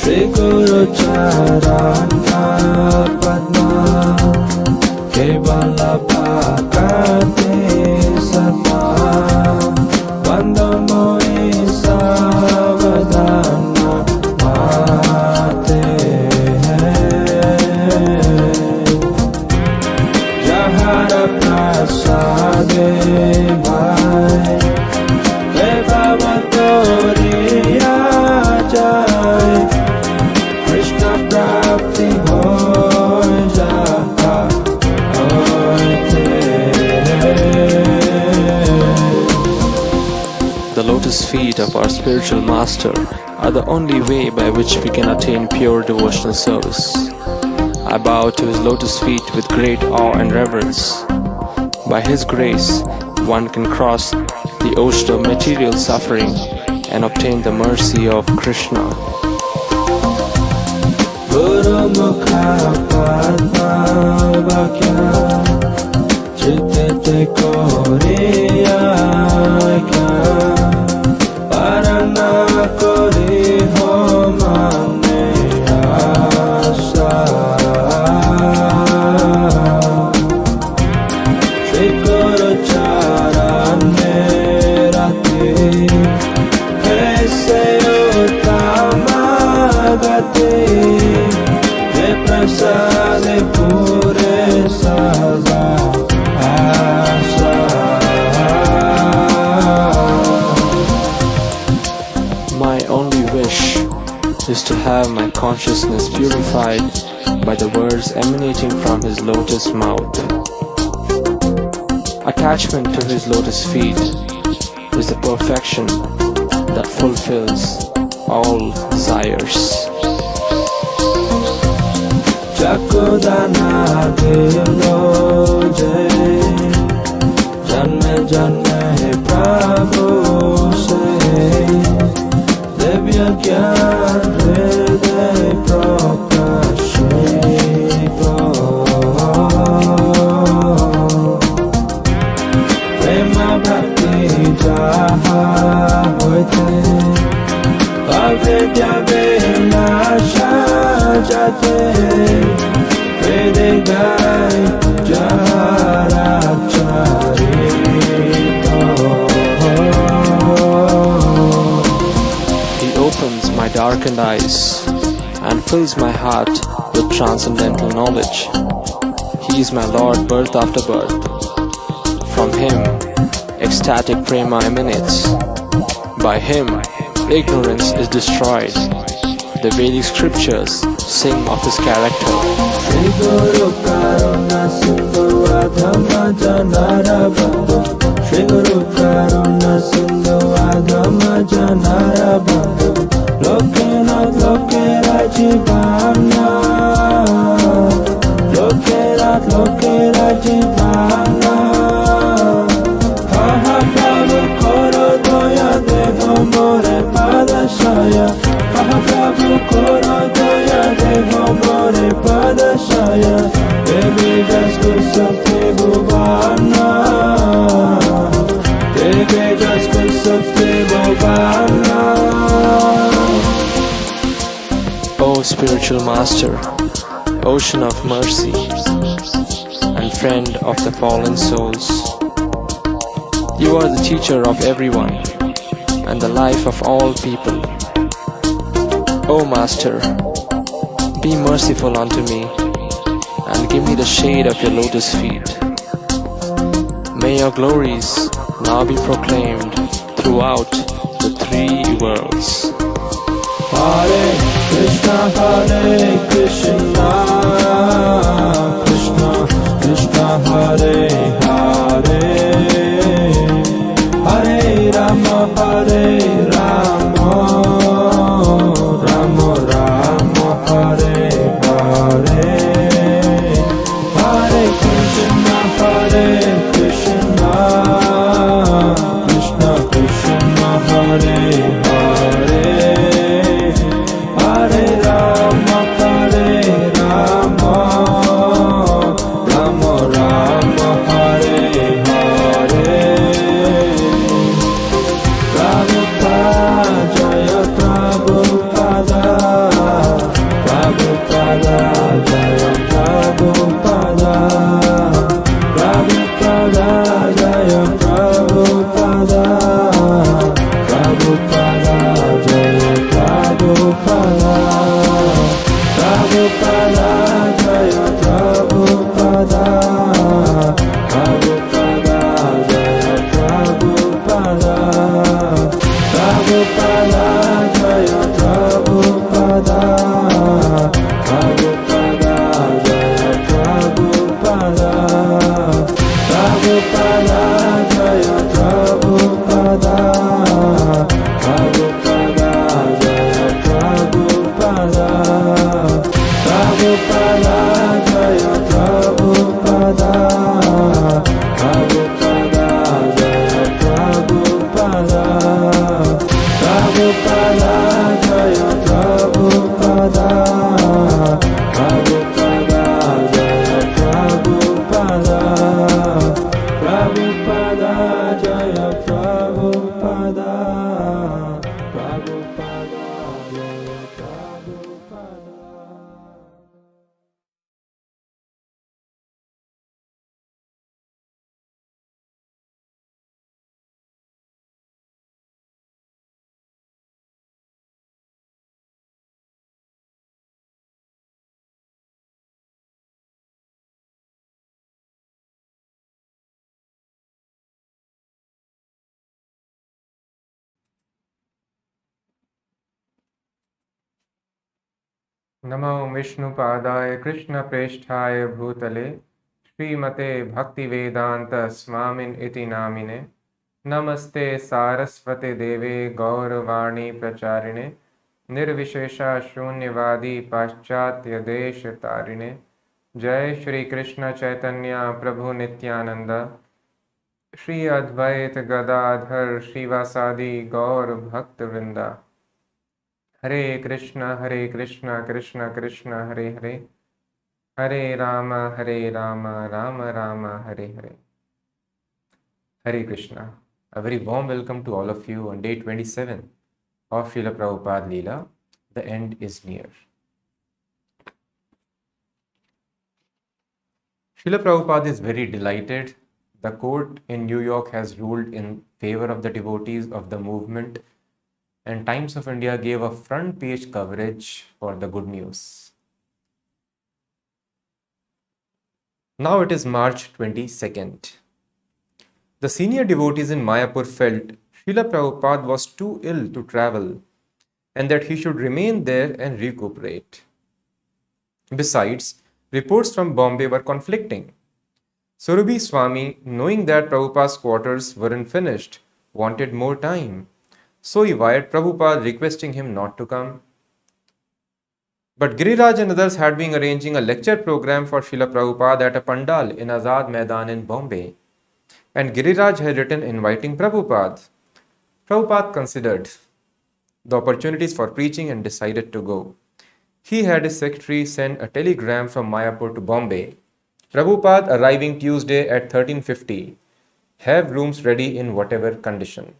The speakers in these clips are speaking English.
Shri Guru Charana Padma Kevala Bhakati Satma Vandamoi Savadana Mate Jahara Prasade Bhai Deva Vatoriya Jai Krishna Prapti Hoy Jaha The lotus feet of our spiritual master are the only way by which we can attain pure devotional service. I bow to his lotus feet with great awe and reverence. By his grace, one can cross the ocean of material suffering and obtain the mercy of Krishna. Guru Mukha Padma Vakya Chitte Koriya Kya Parana Kori Ho Mane Asa Shri Guru Charane Rati Kaise Uttama Gati He Prasade Pure Sada Asa My only wish is to have my consciousness purified by the words emanating from his lotus mouth. Attachment to his lotus feet is the perfection that fulfills all desires. Chakudana Dilo Jai Janme Janme Prabhu Se Devya Gyan Hriday Prakashito Prema Bhakti Jaha Hoite Avidya Vinasha Jate Vede Gai Jara Charito He opens my darkened eyes and fills my heart with transcendental knowledge. He is my Lord birth after birth. From him, ecstatic prema emanates. By him, ignorance is destroyed. The Vedic scriptures sing of his character. Shri Guru Karuna Sindhu Adhama Janara Bandhu Shri Guru Karuna Sindhu Adhama Janara Bandhu Lokena Lokera Jivana Lokera Jivana Kaha Prabhu Koro Doya Devo More Padashaya Kaha Prabhu Koro Doya Devo More Padashaya Devi Jasku Sakti Bhuvana Devi Jasku Sakti Bhuvana O spiritual master, ocean of mercy and friend of the fallen souls, you are the teacher of everyone and the life of all people. O Master, be merciful unto me and give me the shade of your lotus feet. May your glories now be proclaimed throughout the three worlds. Hare Krishna Krishna Krishna Hare Hare Hare Rama Hare Rama Rama Rama Hare Hare Hare Krishna Krishna Krishna Krishna Hare Hare Hare Rama Hare Prabhupada Jaya Prabhupada Prabhupada Jaya Prabhupada Prabhupada Jaya Prabhupada Prabhupada Jaya Prabhupada Prabhupada Jaya Prabhupada Prabhupada Jaya Prabhupada Prabhupada Jaya Prabhupada Prabhupada Jaya Prabhupada Prabhupada Jaya Prabhupada Prabhupada Jaya Prabhupada Prabhupada Jaya Prabhupada Prabhupada Jaya Prabhupada. नमो विष्णुपादाय कृष्णप्रेष्ठाय भूतले श्रीमते भक्तिवेदांत स्वामिन इति नामिने नमस्ते सारस्वते देवे गौरवाणी प्रचारिणे निर्विशेषा शून्यवादी पाश्चात्य देश तारिणे जय श्री कृष्ण चैतन्य प्रभु नित्यानंद श्री अद्वैत गदाधर श्रीवासादि गौर भक्त वृंदा हरे Krishna Krishna Krishna Hare Hare Hare Ram Ram Ram Hare Hare. Hare Krishna. A very warm welcome to all of you on day 27 of Srila Prabhupada Lila. The end is near. Srila Prabhupada is very delighted. The court in New York has ruled in favor of the devotees of the movement, and Times of India gave a front page coverage for the good news. Now it is March 22nd. The senior devotees in Mayapur felt Srila Prabhupada was too ill to travel and that he should remain there and recuperate. Besides, reports from Bombay were conflicting. Surabhi Swami, knowing that Prabhupada's quarters weren't finished, wanted more time. So he wired Prabhupada requesting him not to come. But Giriraj and others had been arranging a lecture program for Srila Prabhupada at a pandal in Azad Maidan in Bombay. And Giriraj had written inviting Prabhupada. Prabhupada considered the opportunities for preaching and decided to go. He had his secretary send a telegram from Mayapur to Bombay. Prabhupada arriving Tuesday at 1350. Have rooms ready in whatever condition.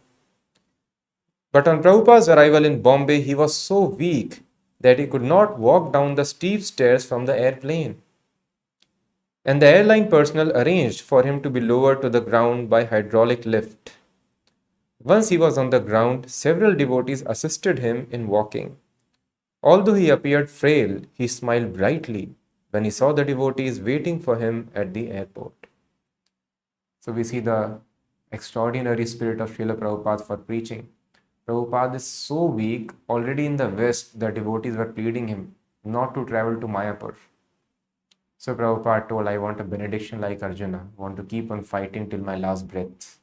But on Prabhupada's arrival in Bombay, he was so weak that he could not walk down the steep stairs from the airplane. And the airline personnel arranged for him to be lowered to the ground by hydraulic lift. Once he was on the ground, several devotees assisted him in walking. Although he appeared frail, he smiled brightly when he saw the devotees waiting for him at the airport. So we see the extraordinary spirit of Srila Prabhupada for preaching. Prabhupada is so weak, already in the West, the devotees were pleading him not to travel to Mayapur. So Prabhupada told, I want a benediction like Arjuna, I want to keep on fighting till my last breath.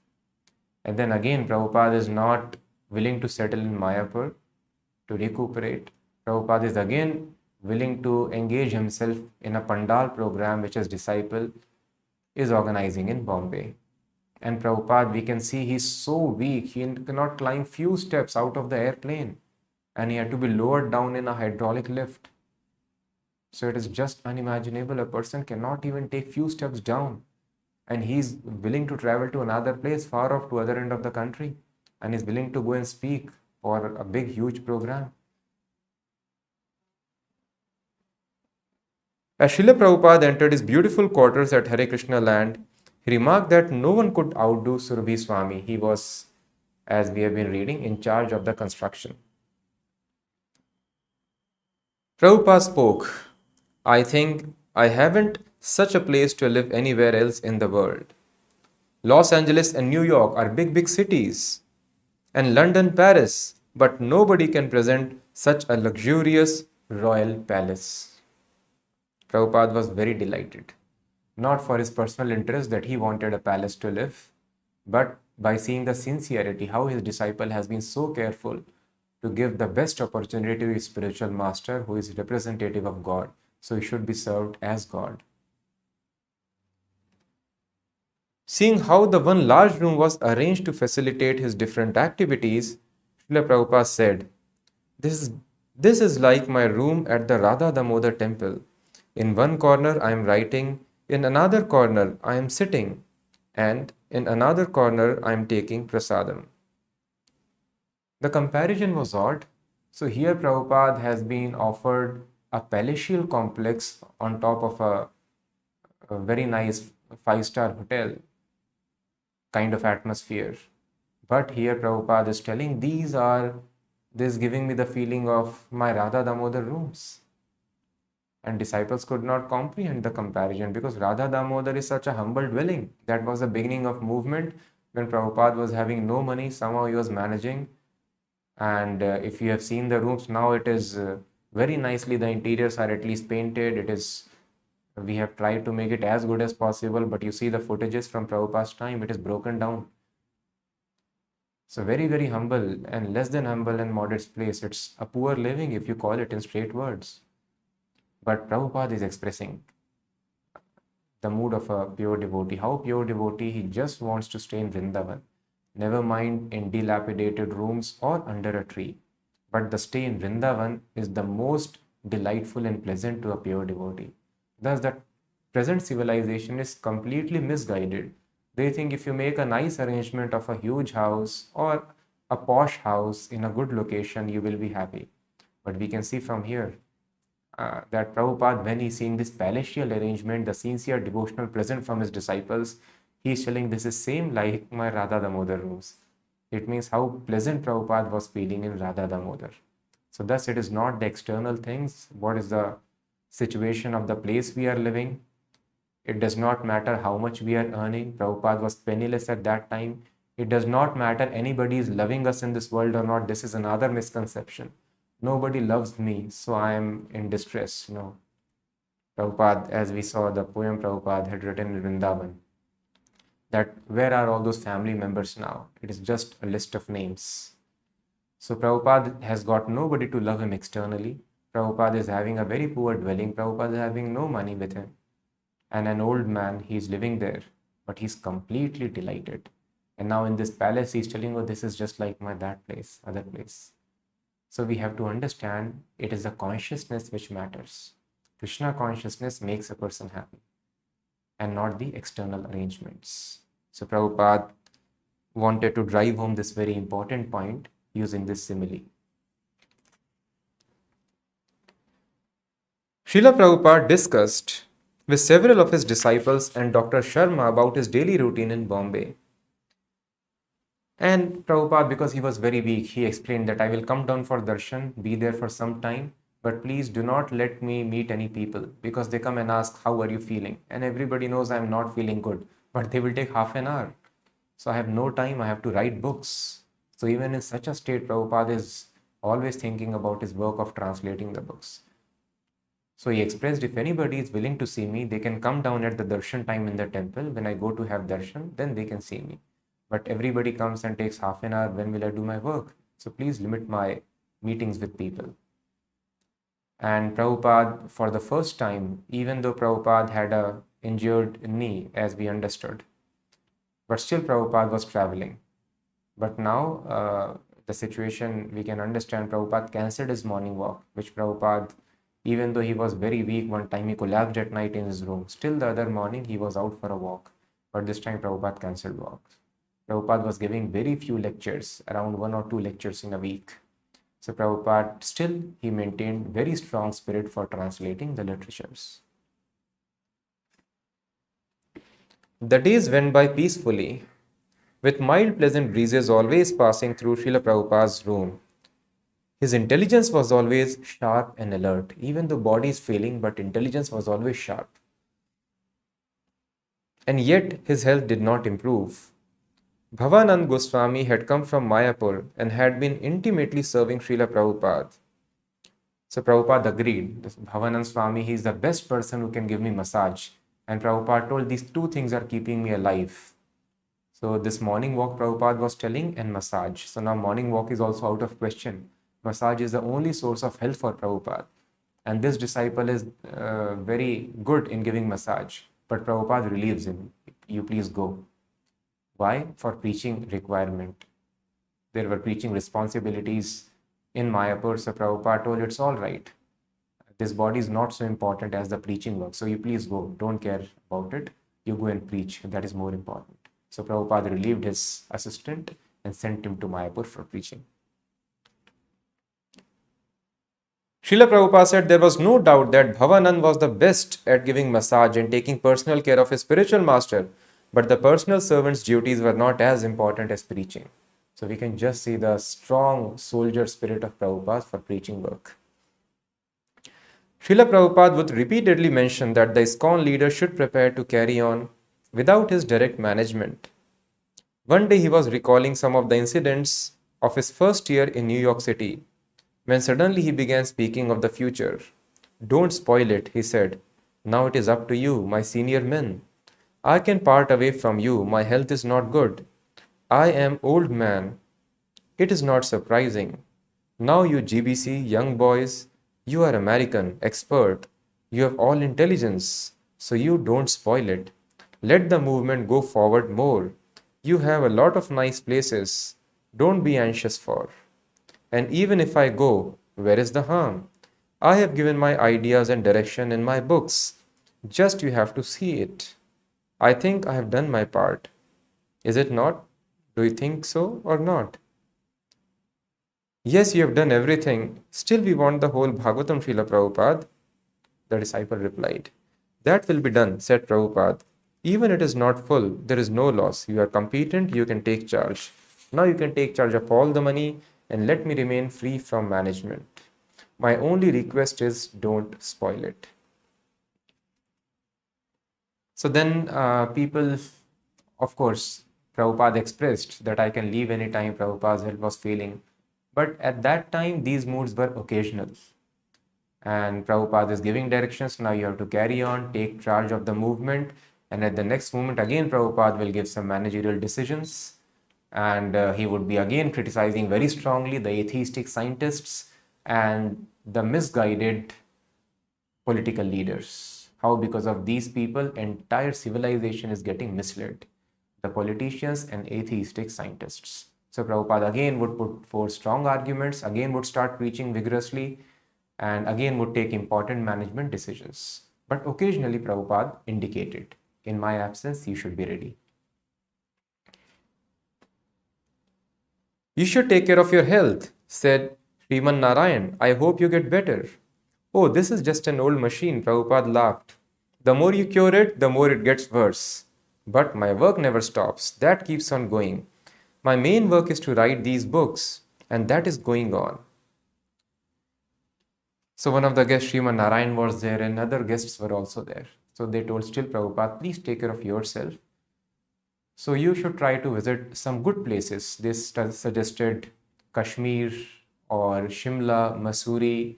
And then again, Prabhupada is not willing to settle in Mayapur to recuperate. Prabhupada is again willing to engage himself in a pandal program which his disciple is organizing in Bombay. And Prabhupada, we can see he's so weak, he cannot climb few steps out of the airplane. And he had to be lowered down in a hydraulic lift. So it is just unimaginable. A person cannot even take few steps down. And he's willing to travel to another place far off to other end of the country. And he's willing to go and speak for a big, huge program. As Srila Prabhupada entered his beautiful quarters at Hare Krishna land, he remarked that no one could outdo Surabhi Swami. He was, as we have been reading, in charge of the construction. Prabhupada spoke, I think I haven't such a place to live anywhere else in the world. Los Angeles and New York are big, big cities, and London, Paris, but nobody can present such a luxurious royal palace. Prabhupada was very delighted, not for his personal interest that he wanted a palace to live, but by seeing the sincerity, how his disciple has been so careful to give the best opportunity to his spiritual master who is representative of God. So he should be served as God. Seeing how the one large room was arranged to facilitate his different activities, Srila Prabhupada said, this is like my room at the Radha Damodar temple. In one corner I am writing, in another corner I am sitting, and in another corner I am taking prasadam. The comparison was odd. So here Prabhupada has been offered a palatial complex on top of a very nice five-star hotel kind of atmosphere. But here Prabhupada is telling this giving me the feeling of my Radha Damodar rooms. And disciples could not comprehend the comparison because Radha Damodar is such a humble dwelling. That was the beginning of movement when Prabhupada was having no money, somehow he was managing. And if you have seen the rooms now, it is very nicely, the interiors are at least painted. We have tried to make it as good as possible, but you see the footages from Prabhupada's time, it is broken down. So very, very humble and less than humble and modest place. It's a poor living if you call it in straight words. But Prabhupada is expressing the mood of a pure devotee. How pure devotee? He just wants to stay in Vrindavan. Never mind in dilapidated rooms or under a tree. But the stay in Vrindavan is the most delightful and pleasant to a pure devotee. Thus, the present civilization is completely misguided. They think if you make a nice arrangement of a huge house or a posh house in a good location, you will be happy. But we can see from here that Prabhupada, when he's seeing this palatial arrangement, the sincere devotional present from his disciples, he's telling this is same like my Radha Damodar rooms. It means how pleasant Prabhupada was feeling in Radha Damodar. So thus it is not the external things, what is the situation of the place we are living. It does not matter how much we are earning. Prabhupada was penniless at that time. It does not matter anybody is loving us in this world or not. This is another misconception. Nobody loves me, so I am in distress. No. Prabhupada, as we saw the poem Prabhupada had written in Vrindavan, that where are all those family members now? It is just a list of names. So Prabhupada has got nobody to love him externally. Prabhupada is having a very poor dwelling. Prabhupada is having no money with him. And an old man, he's living there, but he's completely delighted. And now in this palace, he's telling, oh, this is just like my that place, other place. So we have to understand it is the consciousness which matters. Krishna consciousness makes a person happy and not the external arrangements. So Prabhupada wanted to drive home this very important point using this simile. Srila Prabhupada discussed with several of his disciples and Dr. Sharma about his daily routine in Bombay. And Prabhupada, because he was very weak, he explained that I will come down for darshan, be there for some time, but please do not let me meet any people because they come and ask, how are you feeling? And everybody knows I am not feeling good, but they will take half an hour. So I have no time, I have to write books. So even in such a state, Prabhupada is always thinking about his work of translating the books. So he expressed, if anybody is willing to see me, they can come down at the darshan time in the temple. When I go to have darshan, then they can see me. But everybody comes and takes half an hour. When will I do my work? So please limit my meetings with people. And Prabhupada, for the first time, even though Prabhupada had a injured knee, as we understood, but still Prabhupada was traveling. But now the situation, we can understand, Prabhupada cancelled his morning walk, which Prabhupada, even though he was very weak, one time he collapsed at night in his room. Still the other morning he was out for a walk. But this time Prabhupada cancelled walks. Prabhupada was giving very few lectures, around 1 or 2 lectures in a week. So Prabhupada still, he maintained very strong spirit for translating the literatures. The days went by peacefully, with mild pleasant breezes always passing through Srila Prabhupada's room. His intelligence was always sharp and alert, even though body is failing, but intelligence was always sharp. And yet his health did not improve. Bhavanand Goswami had come from Mayapur and had been intimately serving Srila Prabhupada. So Prabhupada agreed. This Bhavanand Swami, he is the best person who can give me massage. And Prabhupada told these two things are keeping me alive. So this morning walk Prabhupada was telling and massage. So now morning walk is also out of question. Massage is the only source of health for Prabhupada. And this disciple is very good in giving massage. But Prabhupada relieves him. You please go. Why? For preaching requirement. There were preaching responsibilities in Mayapur. So Prabhupada told it's all right. This body is not so important as the preaching work. So you please go. Don't care about it. You go and preach. That is more important. So Prabhupada relieved his assistant and sent him to Mayapur for preaching. Srila Prabhupada said there was no doubt that Bhavanand was the best at giving massage and taking personal care of his spiritual master, but the personal servant's duties were not as important as preaching. So we can just see the strong soldier spirit of Prabhupada for preaching work. Srila Prabhupada would repeatedly mention that the ISKCON leader should prepare to carry on without his direct management. One day he was recalling some of the incidents of his first year in New York City, when suddenly he began speaking of the future. Don't spoil it, he said. Now it is up to you, my senior men. I can part away from you, my health is not good. I am old man. It is not surprising. Now you GBC, young boys, you are American, expert. You have all intelligence, so you don't spoil it. Let the movement go forward more. You have a lot of nice places. Don't be anxious for. And even if I go, where is the harm? I have given my ideas and direction in my books. Just you have to see it. I think I have done my part. Is it not? Do you think so or not? Yes, you have done everything. Still we want the whole Bhagavatam, Srila Prabhupada. The disciple replied. That will be done, said Prabhupada. Even it is not full, there is no loss. You are competent, you can take charge. Now you can take charge of all the money and let me remain free from management. My only request is don't spoil it. So then people, of course, Prabhupada expressed that I can leave anytime Prabhupada's health was failing. But at that time, these moods were occasional. And Prabhupada is giving directions. Now you have to carry on, take charge of the movement. And at the next moment, again, Prabhupada will give some managerial decisions. And he would be again criticizing very strongly the atheistic scientists and the misguided political leaders. How because of these people, entire civilization is getting misled. The politicians and atheistic scientists. So Prabhupada again would put forth strong arguments, again would start preaching vigorously, and again would take important management decisions. But occasionally Prabhupada indicated, in my absence, you should be ready. You should take care of your health, said Sriman Narayan. I hope you get better. Oh, this is just an old machine, Prabhupada laughed. The more you cure it, the more it gets worse. But my work never stops. That keeps on going. My main work is to write these books, and that is going on. So one of the guests, Sriman Narayan, was there, and other guests were also there. So they told still Prabhupada, please take care of yourself. So you should try to visit some good places. They suggested Kashmir or Shimla, Masuri,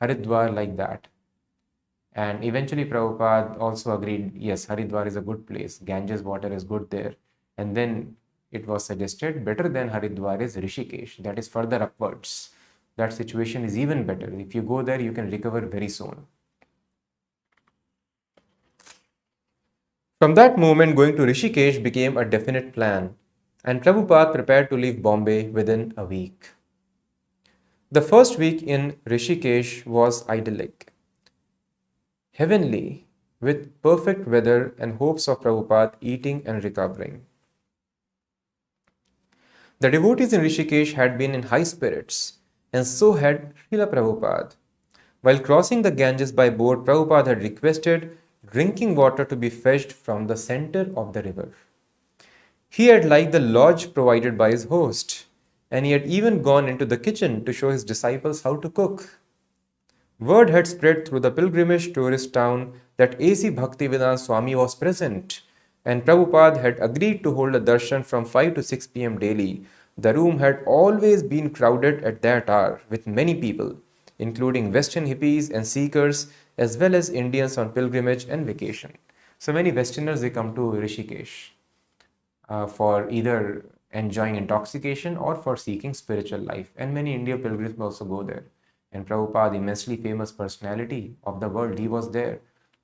Haridwar, like that. And eventually Prabhupada also agreed, yes, Haridwar is a good place. Ganges water is good there. And then it was suggested better than Haridwar is Rishikesh. That is further upwards. That situation is even better. If you go there, you can recover very soon. From that moment, going to Rishikesh became a definite plan, and Prabhupada prepared to leave Bombay within a week. The first week in Rishikesh was idyllic, heavenly, with perfect weather and hopes of Prabhupada eating and recovering. The devotees in Rishikesh had been in high spirits, and so had Srila Prabhupada. While crossing the Ganges by boat, Prabhupada had requested drinking water to be fetched from the center of the river. He had liked the lodge provided by his host. and he had even gone into the kitchen to show his disciples how to cook. Word had spread through the pilgrimage tourist town that A.C. Bhaktivedanta Swami was present, and Prabhupada had agreed to hold a darshan from 5 to 6 pm daily. The room had always been crowded at that hour with many people, including Western hippies and seekers, as well as Indians on pilgrimage and vacation. So many Westerners, they come to Rishikesh for either enjoying intoxication or for seeking spiritual life. And many Indian pilgrims also go there. And Prabhupada, immensely famous personality of the world, he was there.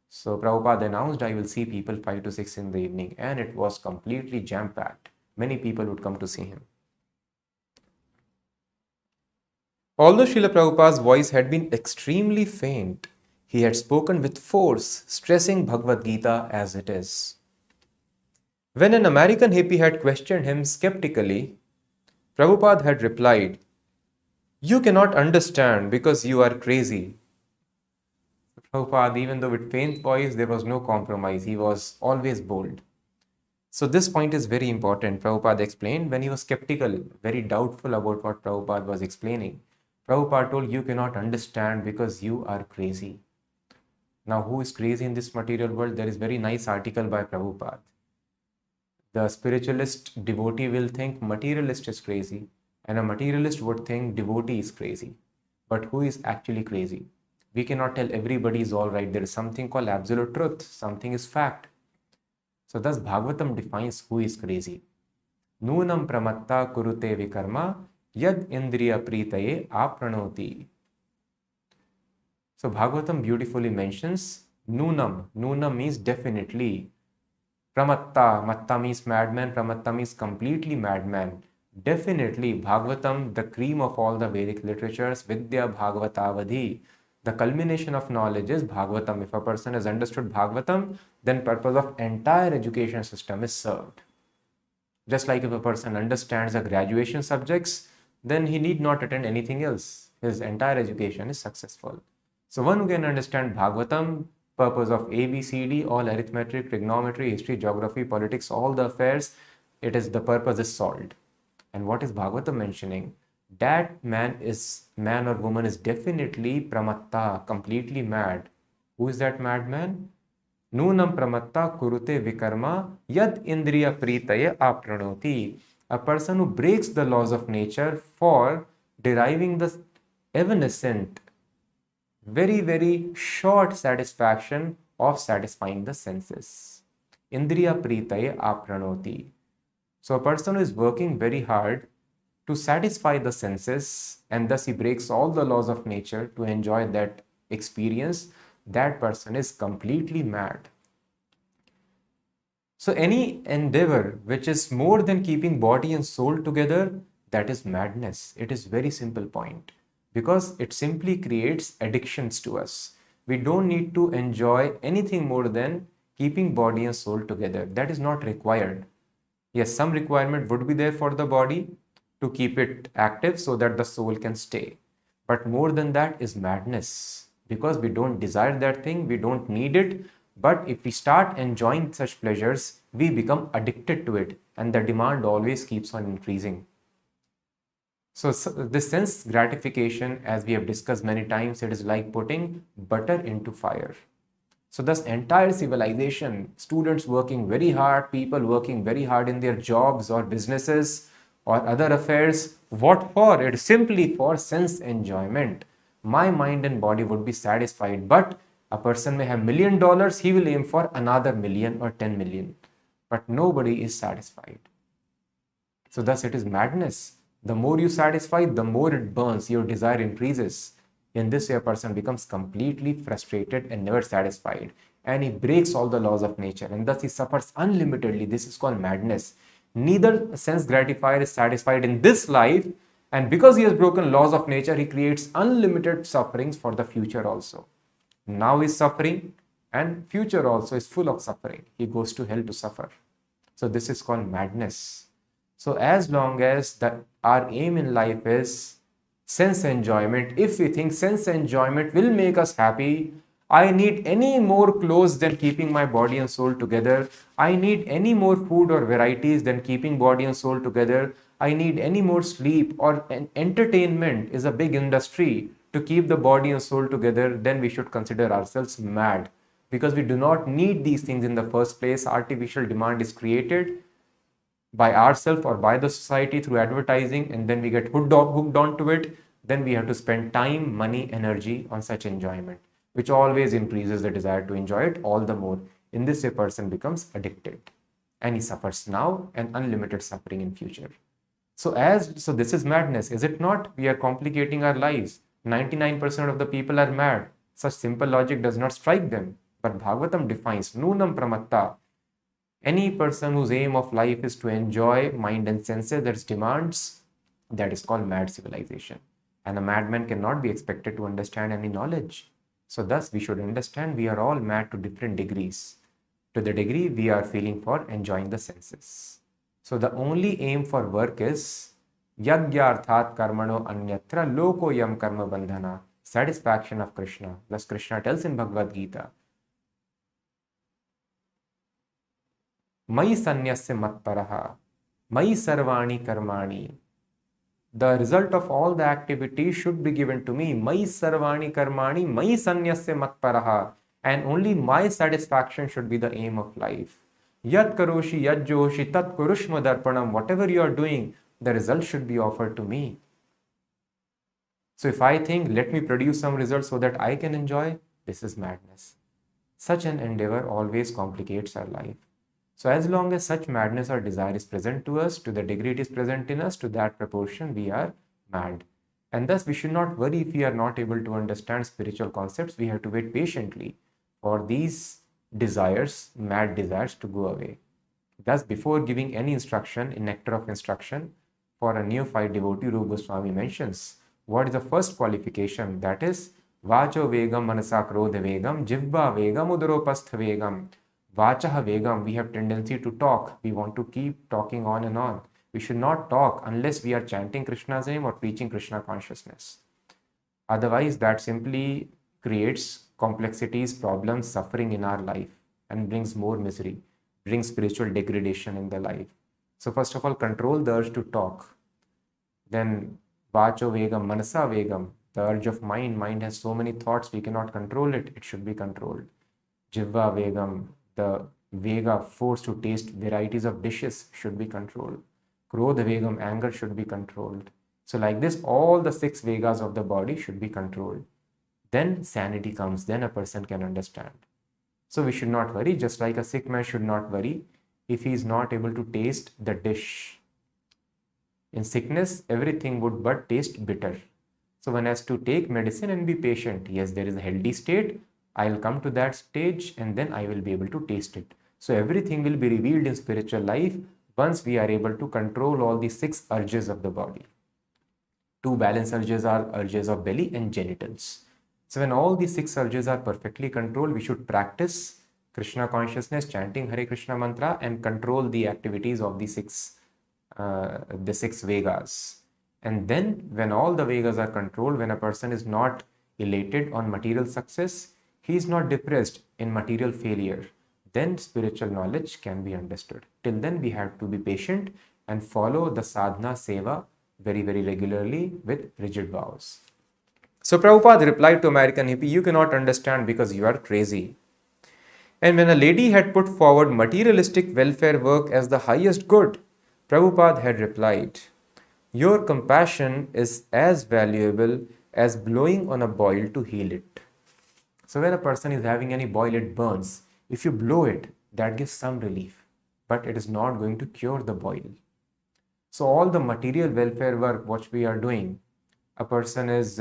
So Prabhupada announced, I will see people 5 to 6 in the evening. And it was completely jam-packed. Many people would come to see him. Although Srila Prabhupada's voice had been extremely faint, he had spoken with force, stressing Bhagavad Gita as it is. When an American hippie had questioned him skeptically, Prabhupada had replied, "You cannot understand because you are crazy." Prabhupada, even though with faint voice, there was no compromise. He was always bold. So this point is very important. Prabhupada explained when he was skeptical, very doubtful about what Prabhupada was explaining. Prabhupada told, you cannot understand because you are crazy. Now, who is crazy in this material world? There is very nice article by Prabhupada. The spiritualist devotee will think materialist is crazy, and a materialist would think devotee is crazy. But who is actually crazy? We cannot tell everybody is all right. There is something called absolute truth. Something is fact. So thus Bhagavatam defines who is crazy. Nunam pramatta kurute vikarma yad indriya pritaye apranoti. So Bhagavatam beautifully mentions Nunam. Nunam means definitely. Pramatta. Matta means madman. Pramatta means completely madman. Definitely Bhagavatam, the cream of all the Vedic literatures, Vidya Bhagavatavadhi. The culmination of knowledge is Bhagavatam. If a person has understood Bhagavatam, then purpose of entire education system is served. Just like if a person understands the graduation subjects, then he need not attend anything else. His entire education is successful. So one who can understand Bhagavatam, purpose of A, B, C, D, all arithmetic, trigonometry, history, geography, politics, all the affairs, the purpose is solved. And what is Bhagavatam mentioning? That man or woman is definitely pramatta, completely mad. Who is that madman? Nunam pramatta kurute vikarma yad indriya pritaya apranoti. A person who breaks the laws of nature for deriving the evanescent, very, very short satisfaction of satisfying the senses. Indriya pritaya apranoti. So a person who is working very hard to satisfy the senses, and thus he breaks all the laws of nature to enjoy that experience, that person is completely mad. So any endeavor which is more than keeping body and soul together, that is madness. It is very simple point, because it simply creates addictions to us. We don't need to enjoy anything more than keeping body and soul together. That is not required. Yes, some requirement would be there for the body to keep it active so that the soul can stay. But more than that is madness, because we don't desire that thing, we don't need it. But if we start enjoying such pleasures, we become addicted to it, and the demand always keeps on increasing. So this sense gratification, as we have discussed many times, it is like putting butter into fire. So thus entire civilization, students working very hard, people working very hard in their jobs or businesses or other affairs. What for? It is simply for sense enjoyment. My mind and body would be satisfied, but a person may have $1 million, he will aim for another million or 10 million, but nobody is satisfied. So thus it is madness. The more you satisfy, the more it burns, your desire increases. In this way, a person becomes completely frustrated and never satisfied, and he breaks all the laws of nature, and thus he suffers unlimitedly. This is called madness. Neither sense gratifier is satisfied in this life, and because he has broken laws of nature, he creates unlimited sufferings for the future also. Now is suffering, and future also is full of suffering. He goes to hell to suffer. So this is called madness. So as long as our aim in life is sense enjoyment, if we think sense enjoyment will make us happy, I need any more clothes than keeping my body and soul together. I need any more food or varieties than keeping body and soul together. I need any more sleep, or entertainment is a big industry to keep the body and soul together, then we should consider ourselves mad, because we do not need these things in the first place. Artificial demand is created by ourselves or by the society through advertising, and then we get hooked onto it. Then we have to spend time, money, energy on such enjoyment, which always increases the desire to enjoy it all the more. In this way, person becomes addicted, and he suffers now and unlimited suffering in future. So this is madness, is it not? We are complicating our lives. 99% of the people are mad. Such simple logic does not strike them. But Bhagavatam defines Nunam Pramatta. Any person whose aim of life is to enjoy mind and senses, that's demands, that is called mad civilization. And a madman cannot be expected to understand any knowledge. So thus we should understand we are all mad to different degrees, to the degree we are feeling for enjoying the senses. So the only aim for work is yagyarthat karmano anyatra loko yam karma bandhana, satisfaction of Krishna. Thus Krishna tells in Bhagavad Gita, Mai sanyasya matparaha, Mai sarvani karmani. The result of all the activities should be given to me. Mai sarvani karmani, Mai sanyasya matparaha. And only my satisfaction should be the aim of life. Yat karoshi, yat joshi, tat kurushma darpanam. Whatever you are doing, the result should be offered to me. So if I think, let me produce some results so that I can enjoy, this is madness. Such an endeavor always complicates our life. So as long as such madness or desire is present to us, to the degree it is present in us, to that proportion we are mad. And thus we should not worry if we are not able to understand spiritual concepts. We have to wait patiently for these desires, mad desires, to go away. Thus, before giving any instruction in Nectar of Instruction, for a neophyte devotee, Rupa Goswami mentions what is the first qualification, that is Vacho Vegam Manasa Krodha Vegam, Jivva Vegam Udaropastha Vegam. Vachaha Vegam, we have tendency to talk. We want to keep talking on and on. We should not talk unless we are chanting Krishna's name or preaching Krishna consciousness. Otherwise, that simply creates complexities, problems, suffering in our life and brings more misery, brings spiritual degradation in the life. So first of all, control the urge to talk. Then Vacho Vegam, Manasa Vegam, the urge of mind. Mind has so many thoughts, we cannot control it. It should be controlled. Jivva Vegam, the Vega, force to taste varieties of dishes, should be controlled. Krodha Vegam, anger, should be controlled. So like this, all the 6 Vegas of the body should be controlled. Then sanity comes, then a person can understand. So we should not worry, just like a sick man should not worry if he is not able to taste the dish. In sickness, everything would but taste bitter. So one has to take medicine and be patient. Yes, there is a healthy state. I'll come to that stage and then I will be able to taste it. So everything will be revealed in spiritual life once we are able to control all the 6 urges of the body. 2 balance urges are urges of belly and genitals. So when all the 6 urges are perfectly controlled, we should practice Krishna consciousness, chanting Hare Krishna mantra, and control the activities of the 6 Vegas. And then when all the Vegas are controlled, when a person is not elated on material success, he is not depressed in material failure, then spiritual knowledge can be understood. Till then, we have to be patient and follow the sadhana seva very, very regularly with rigid vows. So Prabhupada replied to American hippie, you cannot understand because you are crazy. And when a lady had put forward materialistic welfare work as the highest good, Prabhupada had replied, your compassion is as valuable as blowing on a boil to heal it. So when a person is having any boil, it burns. If you blow it, that gives some relief, but it is not going to cure the boil. So all the material welfare work, what we are doing, a person is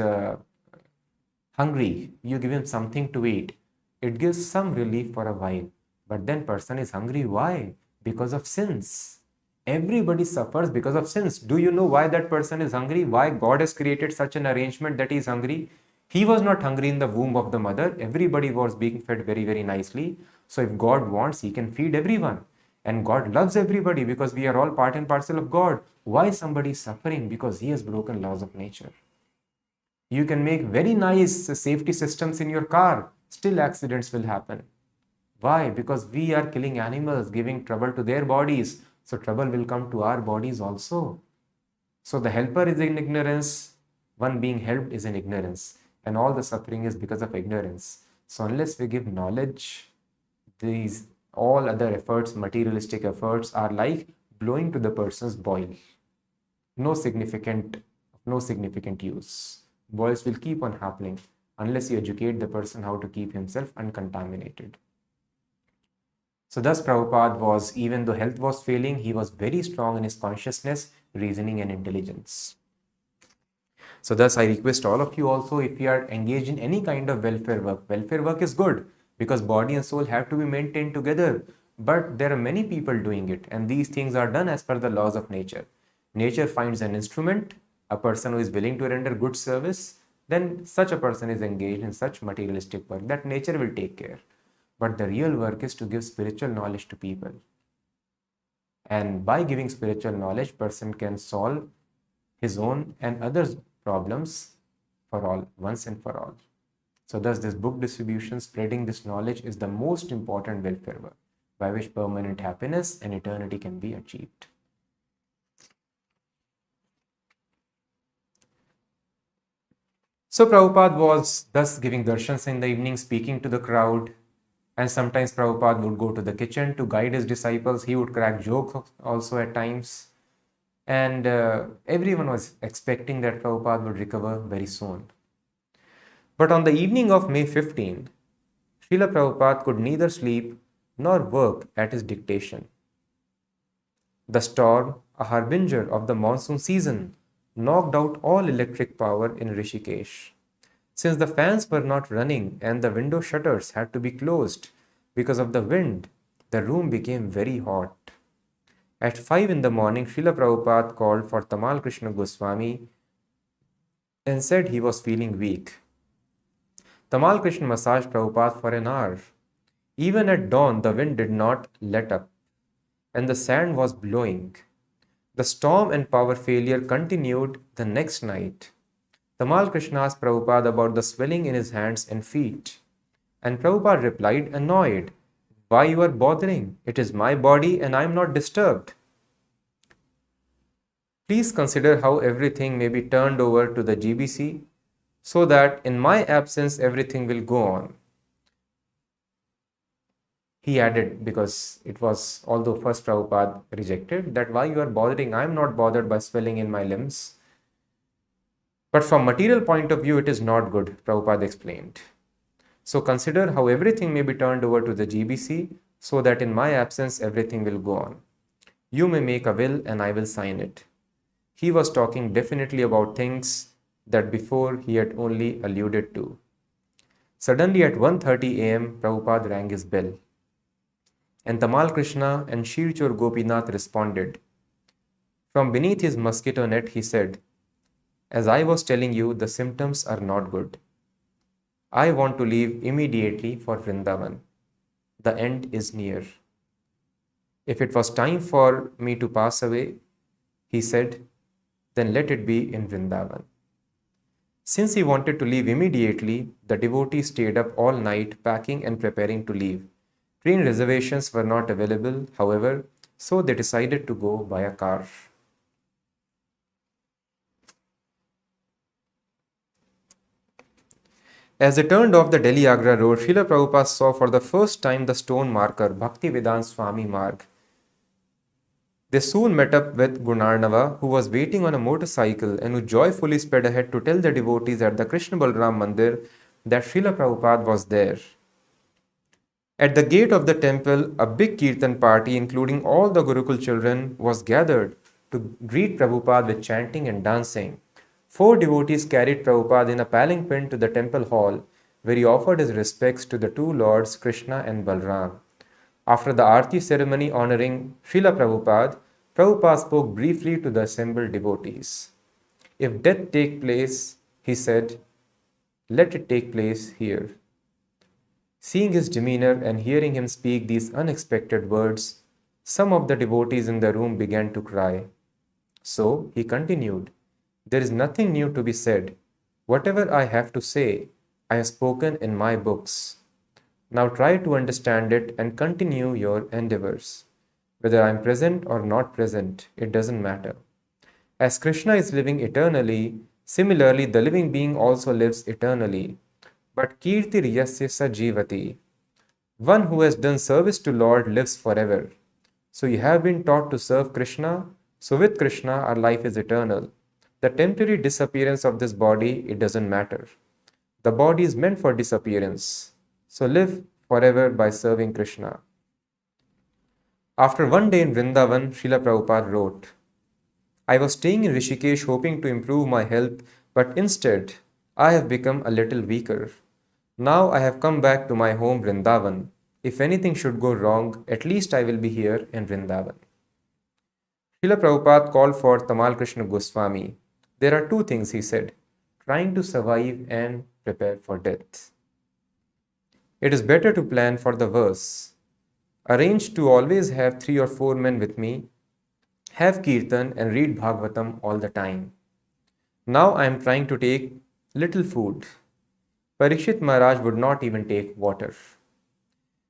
hungry, you give him something to eat, it gives some relief for a while, but then person is hungry. Why? Because of sins. Everybody suffers because of sins. Do you know why that person is hungry? Why God has created such an arrangement that he is hungry? He was not hungry in the womb of the mother. Everybody was being fed very, very nicely. So if God wants, he can feed everyone. And God loves everybody because we are all part and parcel of God. Why somebody is suffering? Because he has broken laws of nature. You can make very nice safety systems in your car. Still accidents will happen. Why? Because we are killing animals, giving trouble to their bodies. So trouble will come to our bodies also. So the helper is in ignorance, one being helped is in ignorance, and all the suffering is because of ignorance. So unless we give knowledge, these all other efforts, materialistic efforts, are like blowing to the person's boil. No significant, no significant use. Boils will keep on happening unless you educate the person how to keep himself uncontaminated. So thus Prabhupada was, even though health was failing, he was very strong in his consciousness, reasoning and intelligence. So thus I request all of you also, if you are engaged in any kind of welfare work is good because body and soul have to be maintained together. But there are many people doing it, and these things are done as per the laws of nature. Nature finds an instrument, a person who is willing to render good service, then such a person is engaged in such materialistic work that nature will take care. But the real work is to give spiritual knowledge to people. And by giving spiritual knowledge, person can solve his own and others' problems for all, once and for all. So thus this book distribution, spreading this knowledge is the most important welfare work by which permanent happiness and eternity can be achieved. So Prabhupada was thus giving darshans in the evening, speaking to the crowd, and sometimes Prabhupada would go to the kitchen to guide his disciples. He would crack jokes also at times. And everyone was expecting that Prabhupada would recover very soon. But on the evening of May 15, Srila Prabhupada could neither sleep nor work at his dictation. The storm, a harbinger of the monsoon season, knocked out all electric power in Rishikesh. Since the fans were not running and the window shutters had to be closed because of the wind, the room became very hot. At 5 in the morning, Srila Prabhupada called for Tamal Krishna Goswami and said he was feeling weak. Tamal Krishna massaged Prabhupada for an hour. Even at dawn, the wind did not let up, and the sand was blowing. The storm and power failure continued the next night. Tamal Krishna asked Prabhupada about the swelling in his hands and feet, and Prabhupada replied, annoyed, why you are bothering? It is my body and I am not disturbed. Please consider how everything may be turned over to the GBC so that in my absence everything will go on. He added, because it was, although first Prabhupada rejected, that why you are bothering? I am not bothered by swelling in my limbs. But from material point of view, it is not good, Prabhupada explained. So consider how everything may be turned over to the GBC so that in my absence everything will go on. You may make a will and I will sign it. He was talking definitely about things that before he had only alluded to. Suddenly at 1:30 a.m., Prabhupada rang his bell. And Tamal Krishna and Shirchur Gopinath responded. From beneath his mosquito net, he said, as I was telling you, the symptoms are not good. I want to leave immediately for Vrindavan. The end is near. If it was time for me to pass away, he said, then let it be in Vrindavan. Since he wanted to leave immediately, the devotee stayed up all night packing and preparing to leave. Train reservations were not available, however, so they decided to go by a car. As they turned off the Delhi-Agra road, Srila Prabhupada saw for the first time the stone marker, Bhaktivedanta Swami Marg. They soon met up with Gunarnava, who was waiting on a motorcycle and who joyfully sped ahead to tell the devotees at the Krishna Balram Mandir that Srila Prabhupada was there. At the gate of the temple, a big kirtan party, including all the Gurukul children, was gathered to greet Prabhupada with chanting and dancing. 4 devotees carried Prabhupada in a palanquin to the temple hall, where he offered his respects to the 2 lords, Krishna and Balram. After the Aarti ceremony honoring Srila Prabhupada, Prabhupada spoke briefly to the assembled devotees. If death take place, he said, let it take place here. Seeing his demeanor and hearing him speak these unexpected words, some of the devotees in the room began to cry. So he continued, there is nothing new to be said. Whatever I have to say, I have spoken in my books. Now try to understand it and continue your endeavors. Whether I am present or not present, it doesn't matter. As Krishna is living eternally, similarly the living being also lives eternally. But kirti yasya sa jivati. One who has done service to Lord lives forever. So you have been taught to serve Krishna. So with Krishna, our life is eternal. The temporary disappearance of this body, it doesn't matter. The body is meant for disappearance. So live forever by serving Krishna. After one day in Vrindavan, Srila Prabhupada wrote, I was staying in Rishikesh hoping to improve my health, but instead, I have become a little weaker. Now I have come back to my home Vrindavan. If anything should go wrong, at least I will be here in Vrindavan. Srila Prabhupada called for Tamal Krishna Goswami. There are two things, he said, trying to survive and prepare for death. It is better to plan for the worse. Arrange to always have 3 or 4 men with me, have kirtan and read Bhagavatam all the time. Now I am trying to take little food. Parikshit Maharaj would not even take water.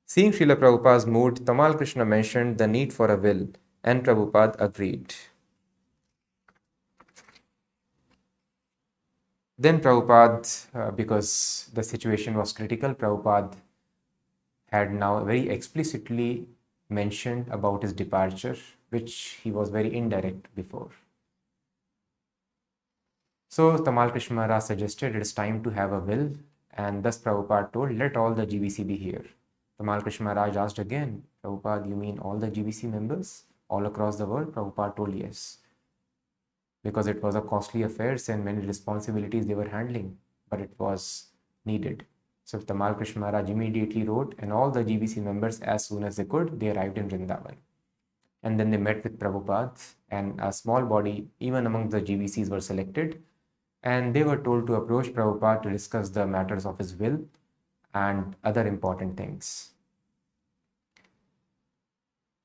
Seeing Srila Prabhupada's mood, Tamal Krishna mentioned the need for a will, and Prabhupada agreed. Then Prabhupada, because the situation was critical, Prabhupada had now very explicitly mentioned about his departure, which he was very indirect before. So Tamal Krishna Maharaj suggested it is time to have a will, and thus Prabhupada told, let all the GBC be here. Tamal Krishna Maharaj asked again, Prabhupada, you mean all the GBC members all across the world? Prabhupada told yes, because it was a costly affair and many responsibilities they were handling, but it was needed. So Tamal Krishna Maharaj immediately wrote, and all the GBC members, as soon as they could, they arrived in Vrindavan. And then they met with Prabhupada, and a small body, even among the GBCs, were selected. And they were told to approach Prabhupada to discuss the matters of his will and other important things.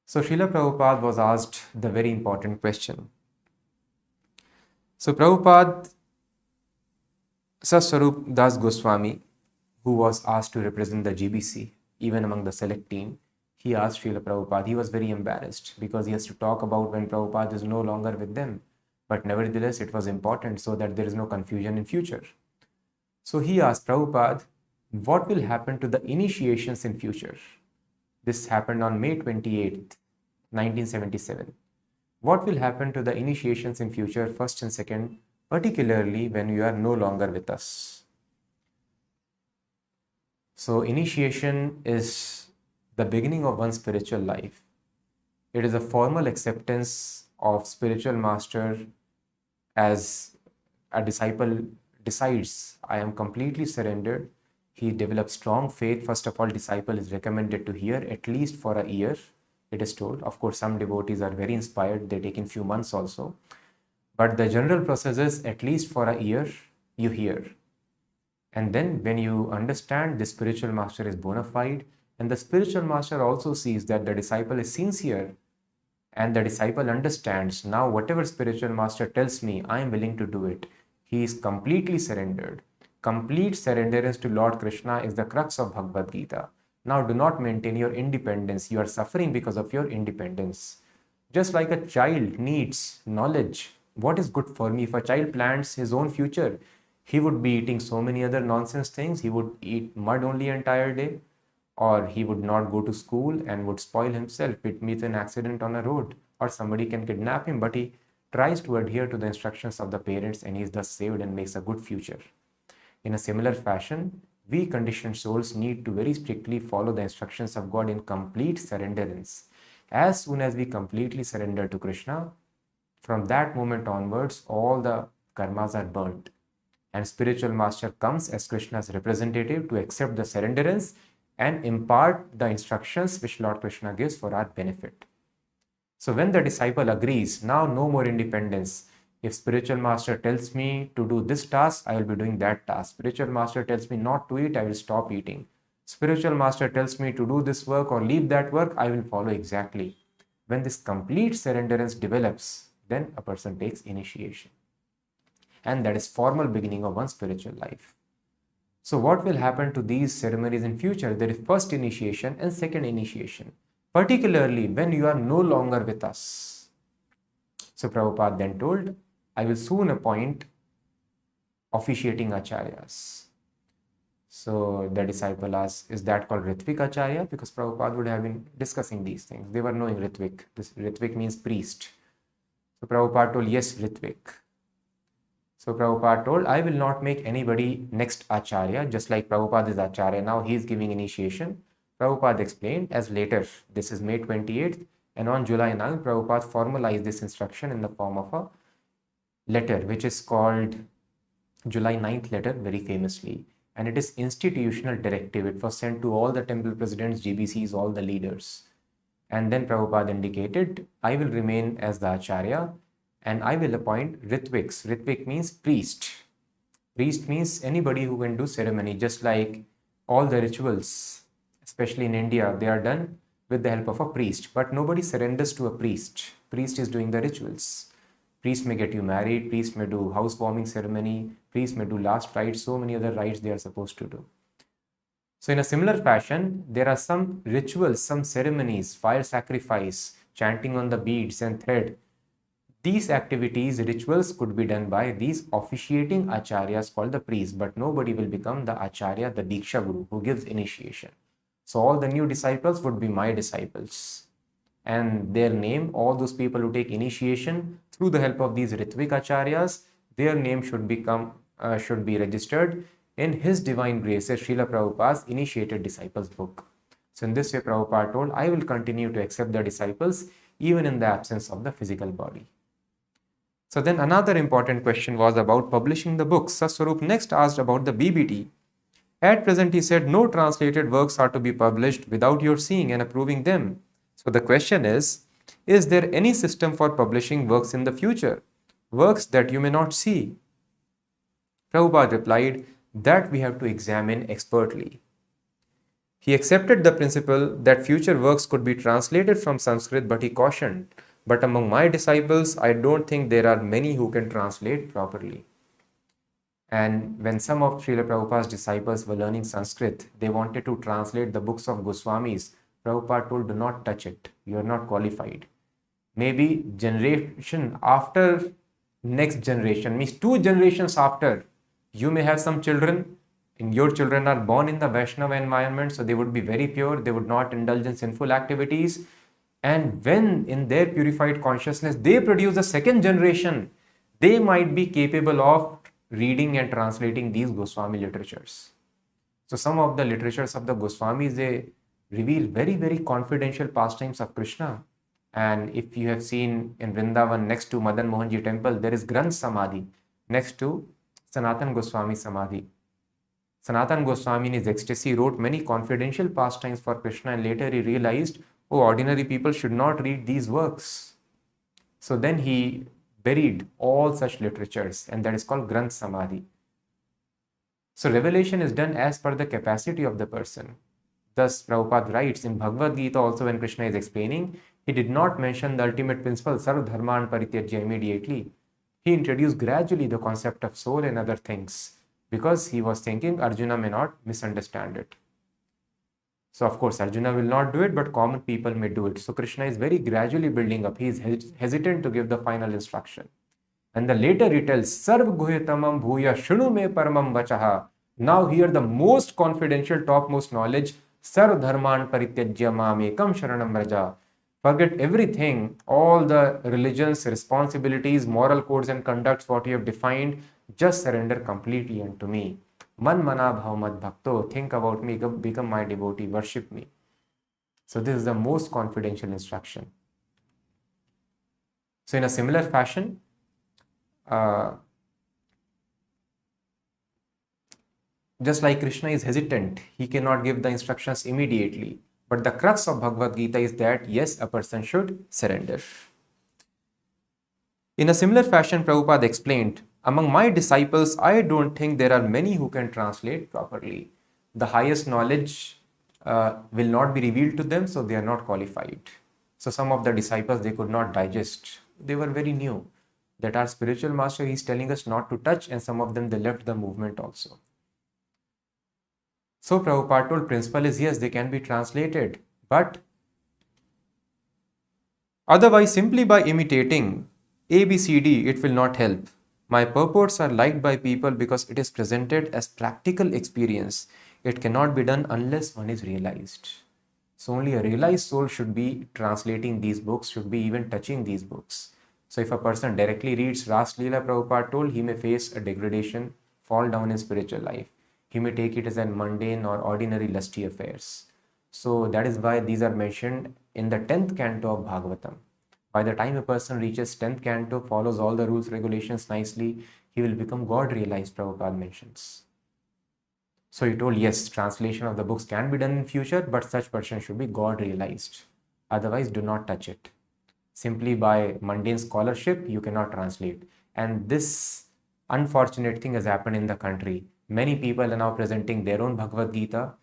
So Srila Prabhupada was asked the very important question. So Prabhupada, Saswarup Das Goswami, who was asked to represent the GBC, even among the select team, he asked Srila Prabhupada. He was very embarrassed because he has to talk about when Prabhupada is no longer with them. But nevertheless, it was important so that there is no confusion in future. So he asked Prabhupada, what will happen to the initiations in future? This happened on May 28th, 1977. What will happen to the initiations in future, first and second, particularly when you are no longer with us? So initiation is the beginning of one's spiritual life. It is a formal acceptance of spiritual master as a disciple decides, I am completely surrendered. He develops strong faith. First of all, disciple is recommended to hear at least for a year, it is told. Of course, some devotees are very inspired. They take in few months also. But the general process is at least for a year, you hear. And then when you understand the spiritual master is bona fide, and the spiritual master also sees that the disciple is sincere, and the disciple understands, now whatever spiritual master tells me, I am willing to do it. He is completely surrendered. Complete surrenderance to Lord Krishna is the crux of Bhagavad Gita. Now do not maintain your independence. You are suffering because of your independence. Just like a child needs knowledge. What is good for me? If a child plans his own future, he would be eating so many other nonsense things. He would eat mud only entire day. Or he would not go to school and would spoil himself. It meets an accident on a road, or somebody can kidnap him, but he tries to adhere to the instructions of the parents and he is thus saved and makes a good future. In a similar fashion, we conditioned souls need to very strictly follow the instructions of God in complete surrenderance. As soon as we completely surrender to Krishna, from that moment onwards, all the karmas are burnt. And spiritual master comes as Krishna's representative to accept the surrenderance and impart the instructions which Lord Krishna gives for our benefit. So when the disciple agrees, now no more independence. If spiritual master tells me to do this task, I will be doing that task. Spiritual master tells me not to eat, I will stop eating. Spiritual master tells me to do this work or leave that work, I will follow exactly. When this complete surrenderance develops, then a person takes initiation. And that is formal beginning of one's spiritual life. So what will happen to these ceremonies in future? There is first initiation and second initiation, particularly when you are no longer with us. So Prabhupada then told, I will soon appoint officiating acharyas. So the disciple asked, is that called Ritvik Acharya? Because Prabhupada would have been discussing these things. They were knowing Ritvik. This Ritvik means priest. So Prabhupada told, yes, Ritvik. So Prabhupada told, I will not make anybody next Acharya, just like Prabhupada is Acharya. Now he is giving initiation. Prabhupada explained as later, this is May 28th, and on July 9th, Prabhupada formalized this instruction in the form of a letter, which is called July 9th letter very famously. And it is institutional directive. It was sent to all the temple presidents, GBCs, all the leaders. And then Prabhupada indicated, I will remain as the Acharya and I will appoint Ritviks. Ritvik means priest. Priest means anybody who can do ceremony, just like all the rituals, especially in India, they are done with the help of a priest. But nobody surrenders to a priest. Priest is doing the rituals. Priest may get you married, priest may do housewarming ceremony, priest may do last rites, so many other rites they are supposed to do. So in a similar fashion, there are some rituals, some ceremonies, fire sacrifice, chanting on the beads and thread. These activities, rituals could be done by these officiating acharyas called the priests, but nobody will become the acharya, the Diksha Guru, who gives initiation. So all the new disciples would be my disciples. And their name, all those people who take initiation through the help of these Ritvik Acharyas, their name should be registered in His Divine Graces, Srila Prabhupada's Initiated Disciples book. So in this way, Prabhupada told, I will continue to accept the disciples even in the absence of the physical body. So then another important question was about publishing the books. Saswarup next asked about the BBT. At present, he said, no translated works are to be published without your seeing and approving them. So the question is there any system for publishing works in the future? Works that you may not see? Prabhupada replied that we have to examine expertly. He accepted the principle that future works could be translated from Sanskrit, but he cautioned, but among my disciples, I don't think there are many who can translate properly. And when some of Srila Prabhupada's disciples were learning Sanskrit, they wanted to translate the books of Goswamis. Prabhupada told, do not touch it. You are not qualified. Maybe generation after next generation, means 2 generations after, you may have some children, and your children are born in the Vaishnava environment, so they would be very pure. They would not indulge in sinful activities. And when in their purified consciousness, they produce a second generation, they might be capable of reading and translating these Goswami literatures. So some of the literatures of the Goswamis, they reveal very, very confidential pastimes of Krishna. And if you have seen in Vrindavan, next to Madan Mohanji temple, there is Granth Samadhi next to Sanatan Goswami Samadhi. Sanatan Goswami in his ecstasy wrote many confidential pastimes for Krishna, and later he realized, oh, ordinary people should not read these works. So then he buried all such literatures, and that is called Granth Samadhi. So revelation is done as per the capacity of the person. Thus, Prabhupada writes in Bhagavad Gita also, when Krishna is explaining, he did not mention the ultimate principle, Sarv Dharman Parityajya, immediately. He introduced gradually the concept of soul and other things, because he was thinking Arjuna may not misunderstand it. So of course, Arjuna will not do it, but common people may do it. So Krishna is very gradually building up. He is hesitant to give the final instruction. And the later he tells, Sarv Guhyatamam Bhuya Shunu Me Paramam Vachaha. Now here the most confidential, topmost knowledge, Sarv Dharman Parityajya Mamekam Sharanam Raja. Forget everything, all the religions, responsibilities, moral codes and conducts, what you have defined, just surrender completely unto me. Man mana bhavmad bhakto, think about me, become my devotee, worship me. So this is the most confidential instruction. So in a similar fashion, just like Krishna is hesitant, he cannot give the instructions immediately. But the crux of Bhagavad Gita is that, yes, a person should surrender. In a similar fashion, Prabhupada explained, among my disciples, I don't think there are many who can translate properly. The highest knowledge will not be revealed to them, so they are not qualified. So some of the disciples, they could not digest. They were very new. That our spiritual master is telling us not to touch, and some of them, they left the movement also. So Prabhupada told, principle is, yes, they can be translated, but otherwise simply by imitating A, B, C, D, it will not help. My purports are liked by people because it is presented as practical experience. It cannot be done unless one is realized. So only a realized soul should be translating these books, should be even touching these books. So if a person directly reads Ras Lila, Prabhupada told, he may face a degradation, fall down in spiritual life. He may take it as an mundane or ordinary lusty affairs. So that is why these are mentioned in the 10th canto of Bhagavatam. By the time a person reaches 10th canto, follows all the rules, regulations nicely, he will become God realized, Prabhupada mentions. So he told, yes, translation of the books can be done in future, but such person should be God realized. Otherwise, do not touch it. Simply by mundane scholarship, you cannot translate. And this unfortunate thing has happened in the country. Many people are now presenting their own Bhagavad Gita.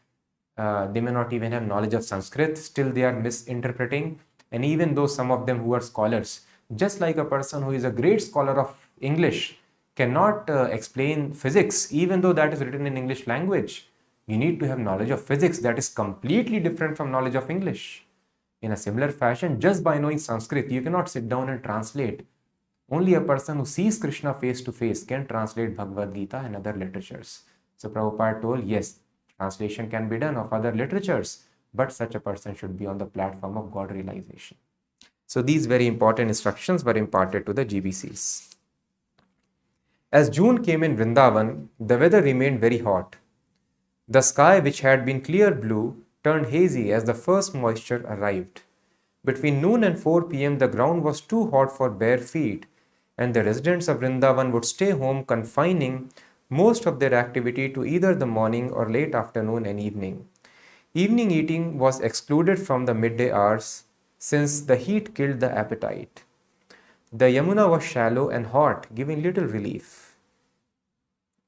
They may not even have knowledge of Sanskrit. Still, they are misinterpreting. And even though some of them who are scholars, just like a person who is a great scholar of English, cannot explain physics, even though that is written in English language. You need to have knowledge of physics that is completely different from knowledge of English. In a similar fashion, just by knowing Sanskrit, you cannot sit down and translate. Only a person who sees Krishna face to face can translate Bhagavad Gita and other literatures. So Prabhupada told, yes, translation can be done of other literatures, but such a person should be on the platform of God realization. So these very important instructions were imparted to the GBCs. As June came in Vrindavan, the weather remained very hot. The sky, which had been clear blue, turned hazy as the first moisture arrived. Between noon and 4 p.m., the ground was too hot for bare feet, and the residents of Vrindavan would stay home, confining most of their activity to either the morning or late afternoon and evening. Evening eating was excluded from the midday hours, since the heat killed the appetite. The Yamuna was shallow and hot, giving little relief.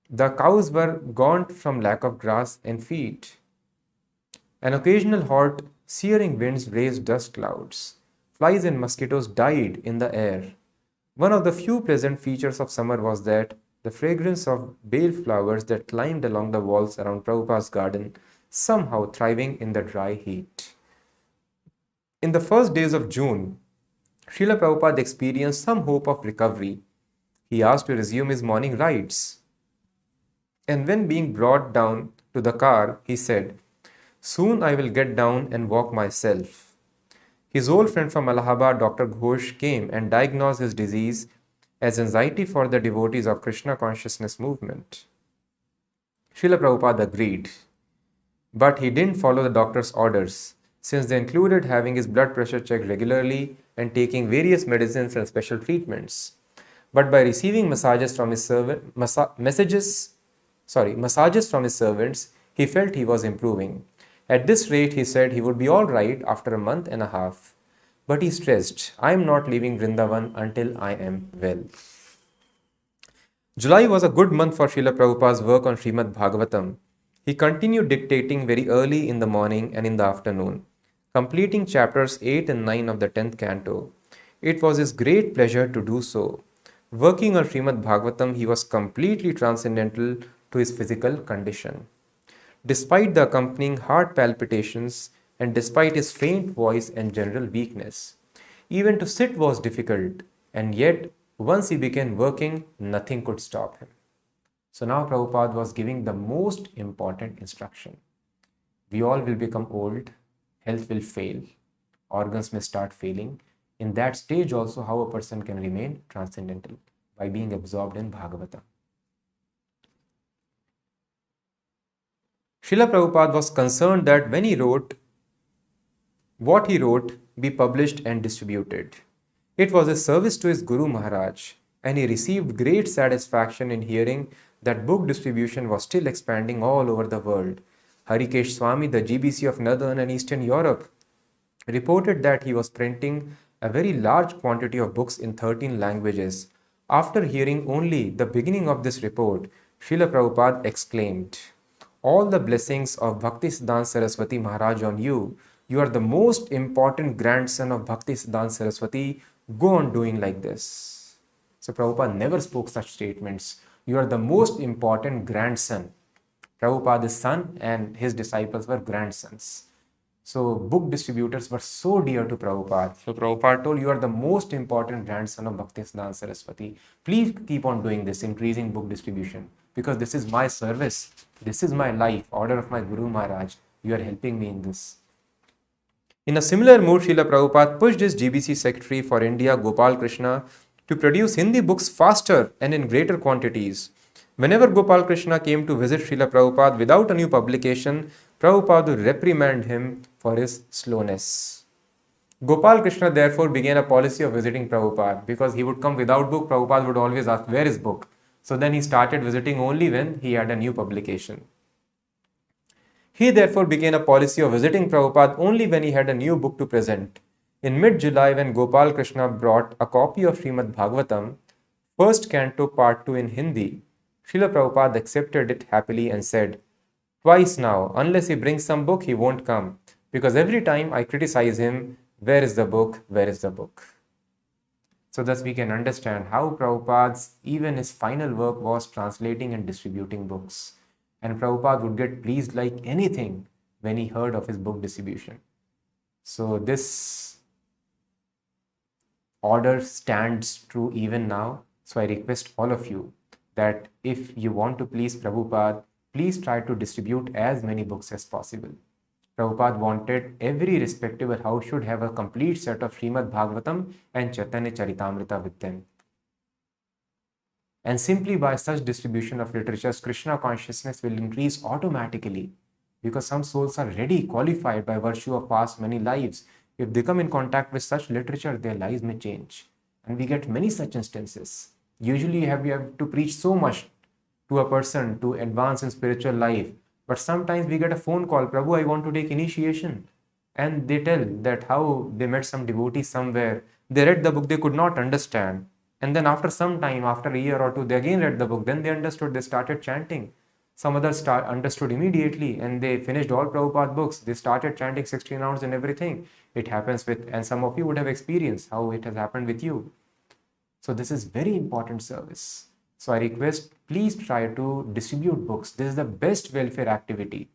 The cows were gaunt from lack of grass and feed. An occasional hot, searing winds raised dust clouds. Flies and mosquitoes died in the air. One of the few pleasant features of summer was that the fragrance of bale flowers that climbed along the walls around Prabhupada's garden, somehow thriving in the dry heat. In the first days of June, Srila Prabhupada experienced some hope of recovery. He asked to resume his morning rides. And when being brought down to the car, he said, "Soon I will get down and walk myself." His old friend from Allahabad, Dr. Ghosh, came and diagnosed his disease as anxiety for the devotees of Krishna consciousness movement. Srila Prabhupada agreed, but he didn't follow the doctor's orders, since they included having his blood pressure checked regularly and taking various medicines and special treatments. But by receiving massages from his servants, he felt he was improving. At this rate, he said he would be all right after a month and a half. But he stressed, "I am not leaving Vrindavan until I am well." July was a good month for Srila Prabhupada's work on Srimad Bhagavatam. He continued dictating very early in the morning and in the afternoon, completing chapters 8 and 9 of the 10th canto. It was his great pleasure to do so. Working on Srimad Bhagavatam, he was completely transcendental to his physical condition. Despite the accompanying heart palpitations and despite his faint voice and general weakness, even to sit was difficult, and yet once he began working, nothing could stop him. So now Prabhupada was giving the most important instruction. We all will become old, health will fail, organs may start failing. In that stage also, how a person can remain transcendental? By being absorbed in Bhagavatam. Srila Prabhupada was concerned that when he wrote, what he wrote be published and distributed. It was a service to his Guru Maharaj, and he received great satisfaction in hearing that book distribution was still expanding all over the world. Harikesh Swami, the GBC of Northern and Eastern Europe, reported that he was printing a very large quantity of books in 13 languages. After hearing only the beginning of this report, Srila Prabhupada exclaimed, "All the blessings of Bhaktisiddhanta Saraswati Maharaj on you. You are the most important grandson of Bhaktisiddhanta Saraswati. Go on doing like this." So Prabhupada never spoke such statements. You are the most important grandson. Prabhupada's son and his disciples were grandsons. So book distributors were so dear to Prabhupada. So Prabhupada told, you are the most important grandson of Bhaktisiddhanta Saraswati. Please keep on doing this, increasing book distribution, because this is my service. This is my life, order of my Guru Maharaj. You are helping me in this. In a similar mood, Srila Prabhupada pushed his GBC secretary for India, Gopal Krishna, to produce Hindi books faster and in greater quantities. Whenever Gopal Krishna came to visit Srila Prabhupada without a new publication, Prabhupada would reprimand him for his slowness. Gopal Krishna therefore began a policy of visiting Prabhupada, because he would come without book. Prabhupada would always ask, where is book? So then he started visiting only when he had a new publication. He therefore began a policy of visiting Prabhupada only when he had a new book to present. In mid-July, when Gopal Krishna brought a copy of Srimad Bhagavatam, first canto part 2 in Hindi, Srila Prabhupada accepted it happily and said, twice now, unless he brings some book, he won't come, because every time I criticize him, where is the book, where is the book? So thus we can understand how Prabhupada's, even his final work was translating and distributing books. And Prabhupada would get pleased like anything when he heard of his book distribution. So this order stands true even now. So I request all of you that if you want to please Prabhupada, please try to distribute as many books as possible. Prabhupada wanted every respectable house should have a complete set of Srimad Bhagavatam and Chaitanya Charitamrita with them. And simply by such distribution of literatures, Krishna consciousness will increase automatically, because some souls are ready, qualified by virtue of past many lives. If they come in contact with such literature, their lives may change. And we get many such instances. Usually we have to preach so much to a person to advance in spiritual life. But sometimes we get a phone call, Prabhu, I want to take initiation. And they tell that how they met some devotee somewhere. They read the book, they could not understand. And then after some time, after a year or two, they again read the book. Then they understood, they started chanting. Some others understood immediately, and they finished all Prabhupada books. They started chanting 16 rounds and everything. It happens with, and some of you would have experienced how it has happened with you. So this is very important service. So I request, please try to distribute books. This is the best welfare activity.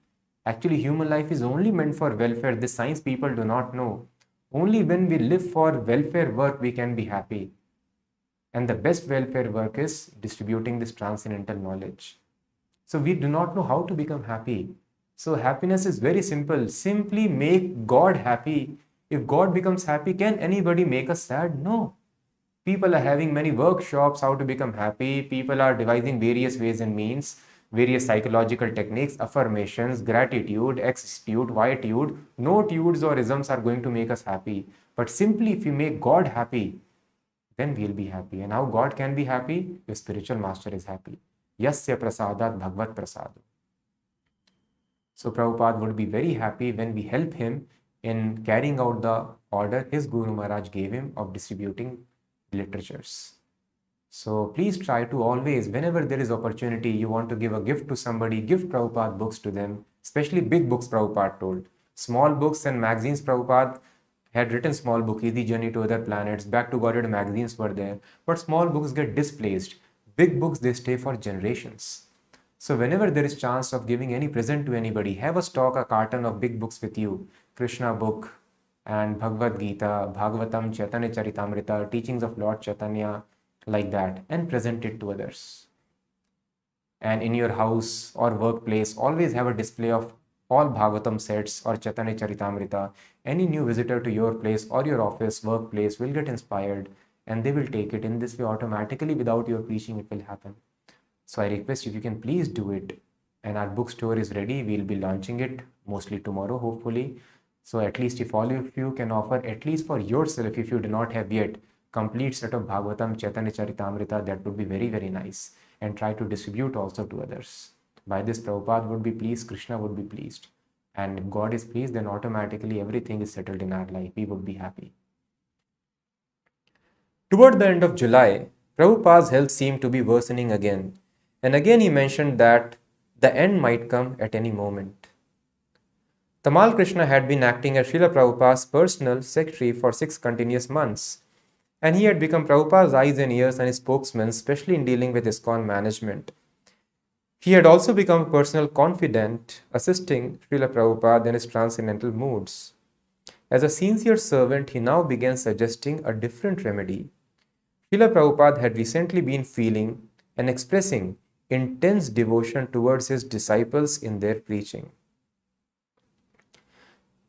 Actually, human life is only meant for welfare. This science people do not know. Only when we live for welfare work, we can be happy. And the best welfare work is distributing this transcendental knowledge. So we do not know how to become happy. So happiness is very simple. Simply make God happy. If God becomes happy, can anybody make us sad? No. People are having many workshops how to become happy. People are devising various ways and means, various psychological techniques, affirmations, gratitude, extude, Y-tude. No tudes or isms are going to make us happy. But simply if you make God happy, then we'll be happy. And how God can be happy? Your spiritual master is happy. Yasya prasadat bhagvat prasadu. So Prabhupada would be very happy when we help him in carrying out the order his Guru Maharaj gave him of distributing literatures. So please try to always, whenever there is opportunity, you want to give a gift to somebody, give Prabhupada books to them, especially big books Prabhupada told. Small books and magazines, Prabhupada had written small book, Easy Journey to Other Planets, Back to Godhead magazines were there. But small books get displaced. Big books, they stay for generations. So whenever there is chance of giving any present to anybody, have a stock, a carton of big books with you. Krishna book and Bhagavad Gita, Bhagavatam, Chaitanya Charitamrita, teachings of Lord Chaitanya, like that, and present it to others. And in your house or workplace, always have a display of all Bhagavatam sets or Chaitanya Charitamrita. Any new visitor to your place or your office, workplace will get inspired and they will take it. In this way, automatically, without your preaching, it will happen. So I request if you can please do it. And our bookstore is ready. We'll be launching it mostly tomorrow, hopefully. So at least if all of you can offer, at least for yourself, if you do not have yet, complete set of Bhagavatam, Chaitanya Charitamrita, that would be very, very nice. And try to distribute also to others. By this, Prabhupada would be pleased, Krishna would be pleased. And if God is pleased, then automatically everything is settled in our life. We would be happy. Toward the end of July, Prabhupada's health seemed to be worsening again. And again he mentioned that the end might come at any moment. Tamal Krishna had been acting as Srila Prabhupada's personal secretary for 6 continuous months. And he had become Prabhupada's eyes and ears and his spokesman, especially in dealing with ISKCON management. He had also become a personal confidant, assisting Srila Prabhupada in his transcendental moods. As a sincere servant, he now began suggesting a different remedy. Srila Prabhupada had recently been feeling and expressing intense devotion towards his disciples in their preaching.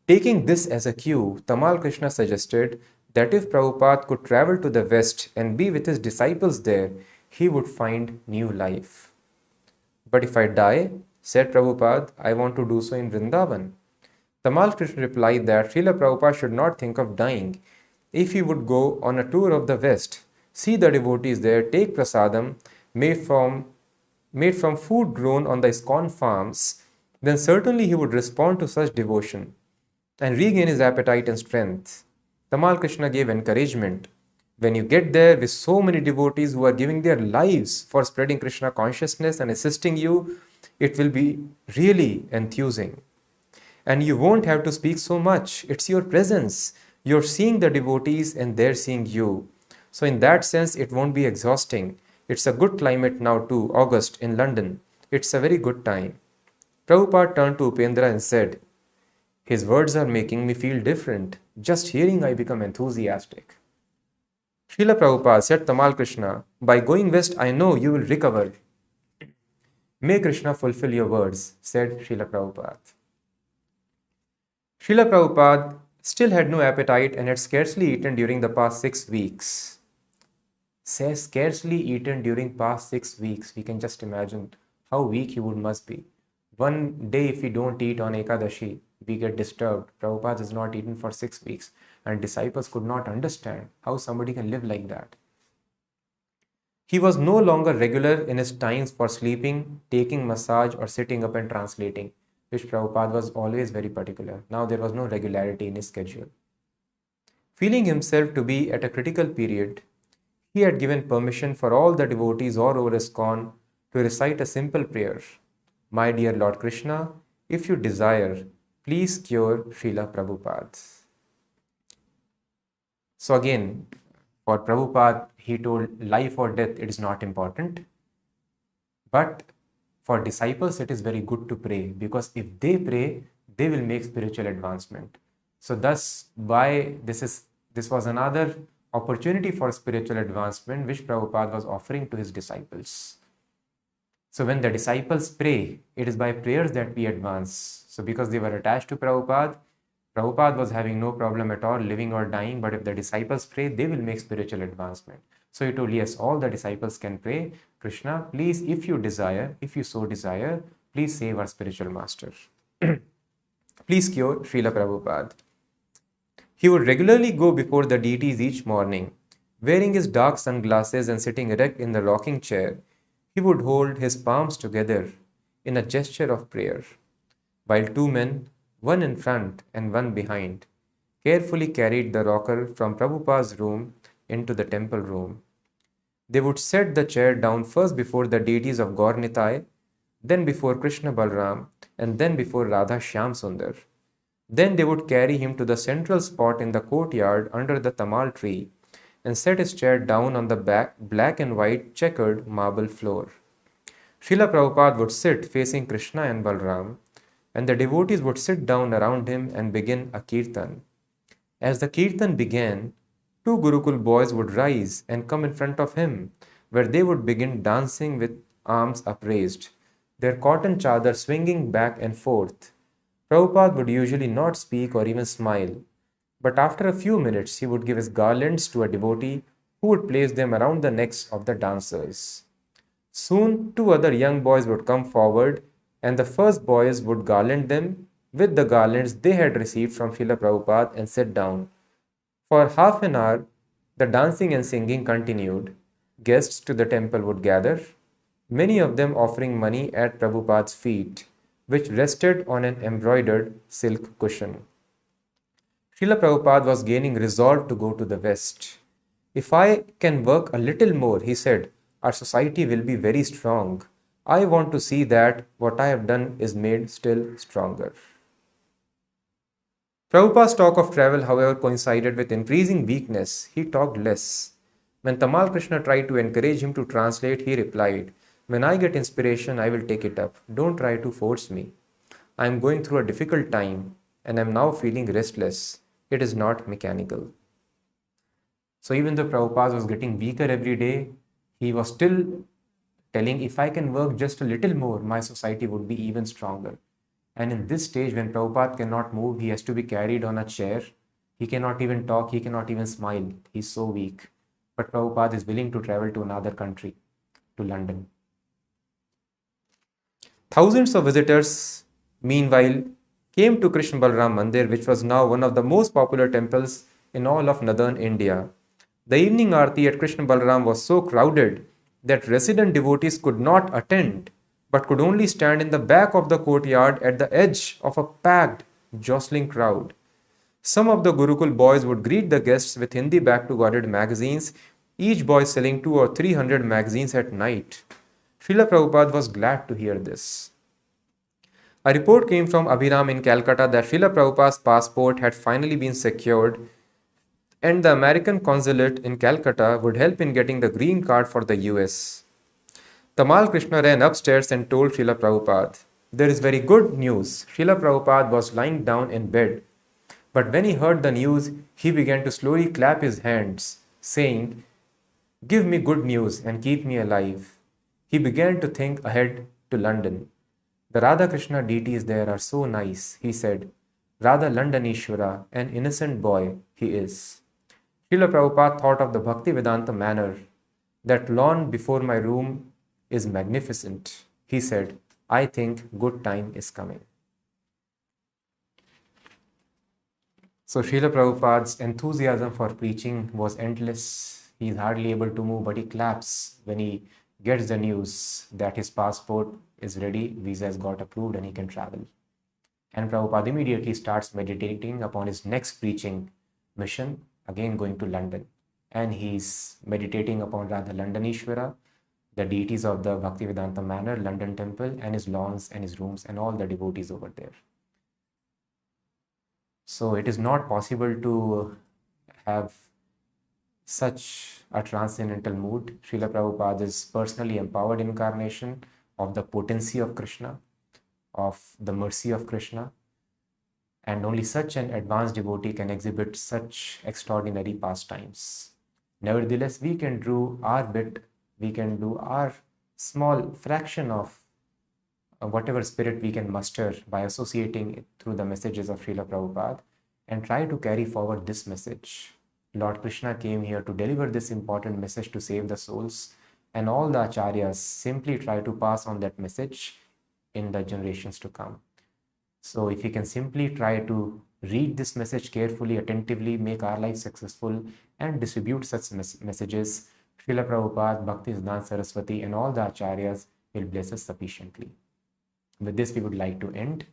Taking this as a cue, Tamal Krishna suggested that if Prabhupada could travel to the West and be with his disciples there, he would find new life. But if I die, said Prabhupada, I want to do so in Vrindavan. Tamal Krishna replied that Srila Prabhupada should not think of dying. If he would go on a tour of the West, see the devotees there, take prasadam made from food grown on the ISKCON farms, then certainly he would respond to such devotion and regain his appetite and strength. Tamal Krishna gave encouragement. When you get there with so many devotees who are giving their lives for spreading Krishna consciousness and assisting you, it will be really enthusing. And you won't have to speak so much. It's your presence. You're seeing the devotees and they're seeing you. So in that sense, it won't be exhausting. It's a good climate now too, August in London. It's a very good time. Prabhupada turned to Upendra and said, his words are making me feel different. Just hearing I become enthusiastic. Srila Prabhupada said, Tamal Krishna, by going west I know you will recover. May Krishna fulfill your words, said Srila Prabhupada. Srila Prabhupada still had no appetite and had scarcely eaten during the past 6 weeks. Says scarcely eaten during past 6 weeks. We can just imagine how weak he must be. One day if we don't eat on Ekadashi, we get disturbed. Prabhupada has not eaten for 6 weeks and disciples could not understand how somebody can live like that. He was no longer regular in his times for sleeping, taking massage or sitting up and translating, which Prabhupada was always very particular. Now there was no regularity in his schedule. Feeling himself to be at a critical period, he had given permission for all the devotees all over ISKCON to recite a simple prayer. My dear Lord Krishna, if you desire, please cure Srila Prabhupada. So again, for Prabhupada, he told life or death, it is not important. But for disciples, it is very good to pray because if they pray, they will make spiritual advancement. So thus, why this was another opportunity for spiritual advancement which Prabhupada was offering to his disciples. So when the disciples pray, it is by prayers that we advance. So because they were attached to Prabhupada, Prabhupada was having no problem at all living or dying, but if the disciples pray, they will make spiritual advancement. So he told, yes, all the disciples can pray. Krishna, please, if you so desire, please save our spiritual master. Please cure Srila Prabhupada. He would regularly go before the deities each morning. Wearing his dark sunglasses and sitting erect in the rocking chair, he would hold his palms together in a gesture of prayer, while 2 men, one in front and one behind, carefully carried the rocker from Prabhupada's room into the temple room. They would set the chair down first before the deities of Gaurnitai, then before Krishna Balram, and then before Radha Shyam Sundar. Then they would carry him to the central spot in the courtyard under the tamal tree and set his chair down on the black and white checkered marble floor. Srila Prabhupada would sit facing Krishna and Balram, and the devotees would sit down around him and begin a kirtan. As the kirtan began, 2 Gurukul boys would rise and come in front of him, where they would begin dancing with arms upraised, their cotton chadar swinging back and forth. Prabhupada would usually not speak or even smile, but after a few minutes he would give his garlands to a devotee who would place them around the necks of the dancers. Soon 2 other young boys would come forward and the first boys would garland them with the garlands they had received from Srila Prabhupada and sit down. For half an hour, the dancing and singing continued. Guests to the temple would gather, many of them offering money at Prabhupada's feet, which rested on an embroidered silk cushion. Srila Prabhupada was gaining resolve to go to the West. If I can work a little more, he said, our society will be very strong. I want to see that what I have done is made still stronger. Prabhupada's talk of travel, however, coincided with increasing weakness. He talked less. When Tamal Krishna tried to encourage him to translate, he replied, When I get inspiration, I will take it up. Don't try to force me. I am going through a difficult time and am now feeling restless. It is not mechanical. So even though Prabhupada was getting weaker every day, he was still telling, if I can work just a little more, my society would be even stronger. And in this stage, when Prabhupada cannot move, he has to be carried on a chair. He cannot even talk, he cannot even smile. He's so weak. But Prabhupada is willing to travel to another country, to London. Thousands of visitors, meanwhile, came to Krishna Balram Mandir, which was now one of the most popular temples in all of northern India. The evening aarti at Krishna Balram was so crowded that resident devotees could not attend, but could only stand in the back of the courtyard at the edge of a packed, jostling crowd. Some of the Gurukul boys would greet the guests with Hindi back to guarded magazines, each boy selling 200 or 300 magazines at night. Srila Prabhupada was glad to hear this. A report came from Abhiram in Calcutta that Srila Prabhupada's passport had finally been secured, and the American consulate in Calcutta would help in getting the green card for the US. Tamal Krishna ran upstairs and told Srila Prabhupada, "There is very good news." Srila Prabhupada was lying down in bed, but when he heard the news, he began to slowly clap his hands, saying, "Give me good news and keep me alive." He began to think ahead to London. "The Radha Krishna deities there are so nice," he said. "Radha Londonishwara, an innocent boy, he is." Srila Prabhupada thought of the Bhaktivedanta manor. "That lawn before my room is magnificent," he said. "I think good time is coming." So Srila Prabhupada's enthusiasm for preaching was endless. He is hardly able to move, but he claps when he gets the news that his passport is ready, visa has got approved, and he can travel. And Prabhupada immediately starts meditating upon his next preaching mission, again going to London. And he's meditating upon Radha Londonishwara, the deities of the Bhaktivedanta Manor, London Temple, and his lawns and his rooms and all the devotees over there. So it is not possible to have such a transcendental mood. Srila Prabhupada is personally empowered incarnation of the potency of Krishna, of the mercy of Krishna, and only such an advanced devotee can exhibit such extraordinary pastimes. Nevertheless, we can do our bit, we can do our small fraction of whatever spirit we can muster by associating it through the messages of Srila Prabhupada, and try to carry forward this message. Lord Krishna came here to deliver this important message to save the souls, and all the acharyas simply try to pass on that message in the generations to come. So if we can simply try to read this message carefully, attentively, make our life successful, and distribute such messages, Srila Prabhupada, Bhaktisiddhanta Saraswati, and all the acharyas will bless us sufficiently. With this, we would like to end.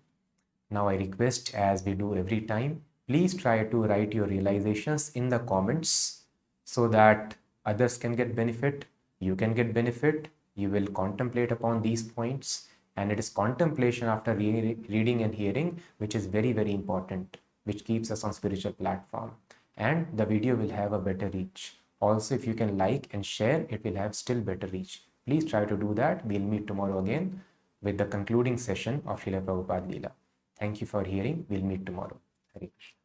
Now I request, as we do every time, please try to write your realizations in the comments so that others can get benefit, you can get benefit, you will contemplate upon these points, and it is contemplation after reading and hearing which is very, very important, which keeps us on spiritual platform, and the video will have a better reach. Also, if you can like and share, it will have still better reach. Please try to do that. We'll meet tomorrow again with the concluding session of Srila Prabhupada Lila. Thank you for hearing. We'll meet tomorrow. Hare Krishna.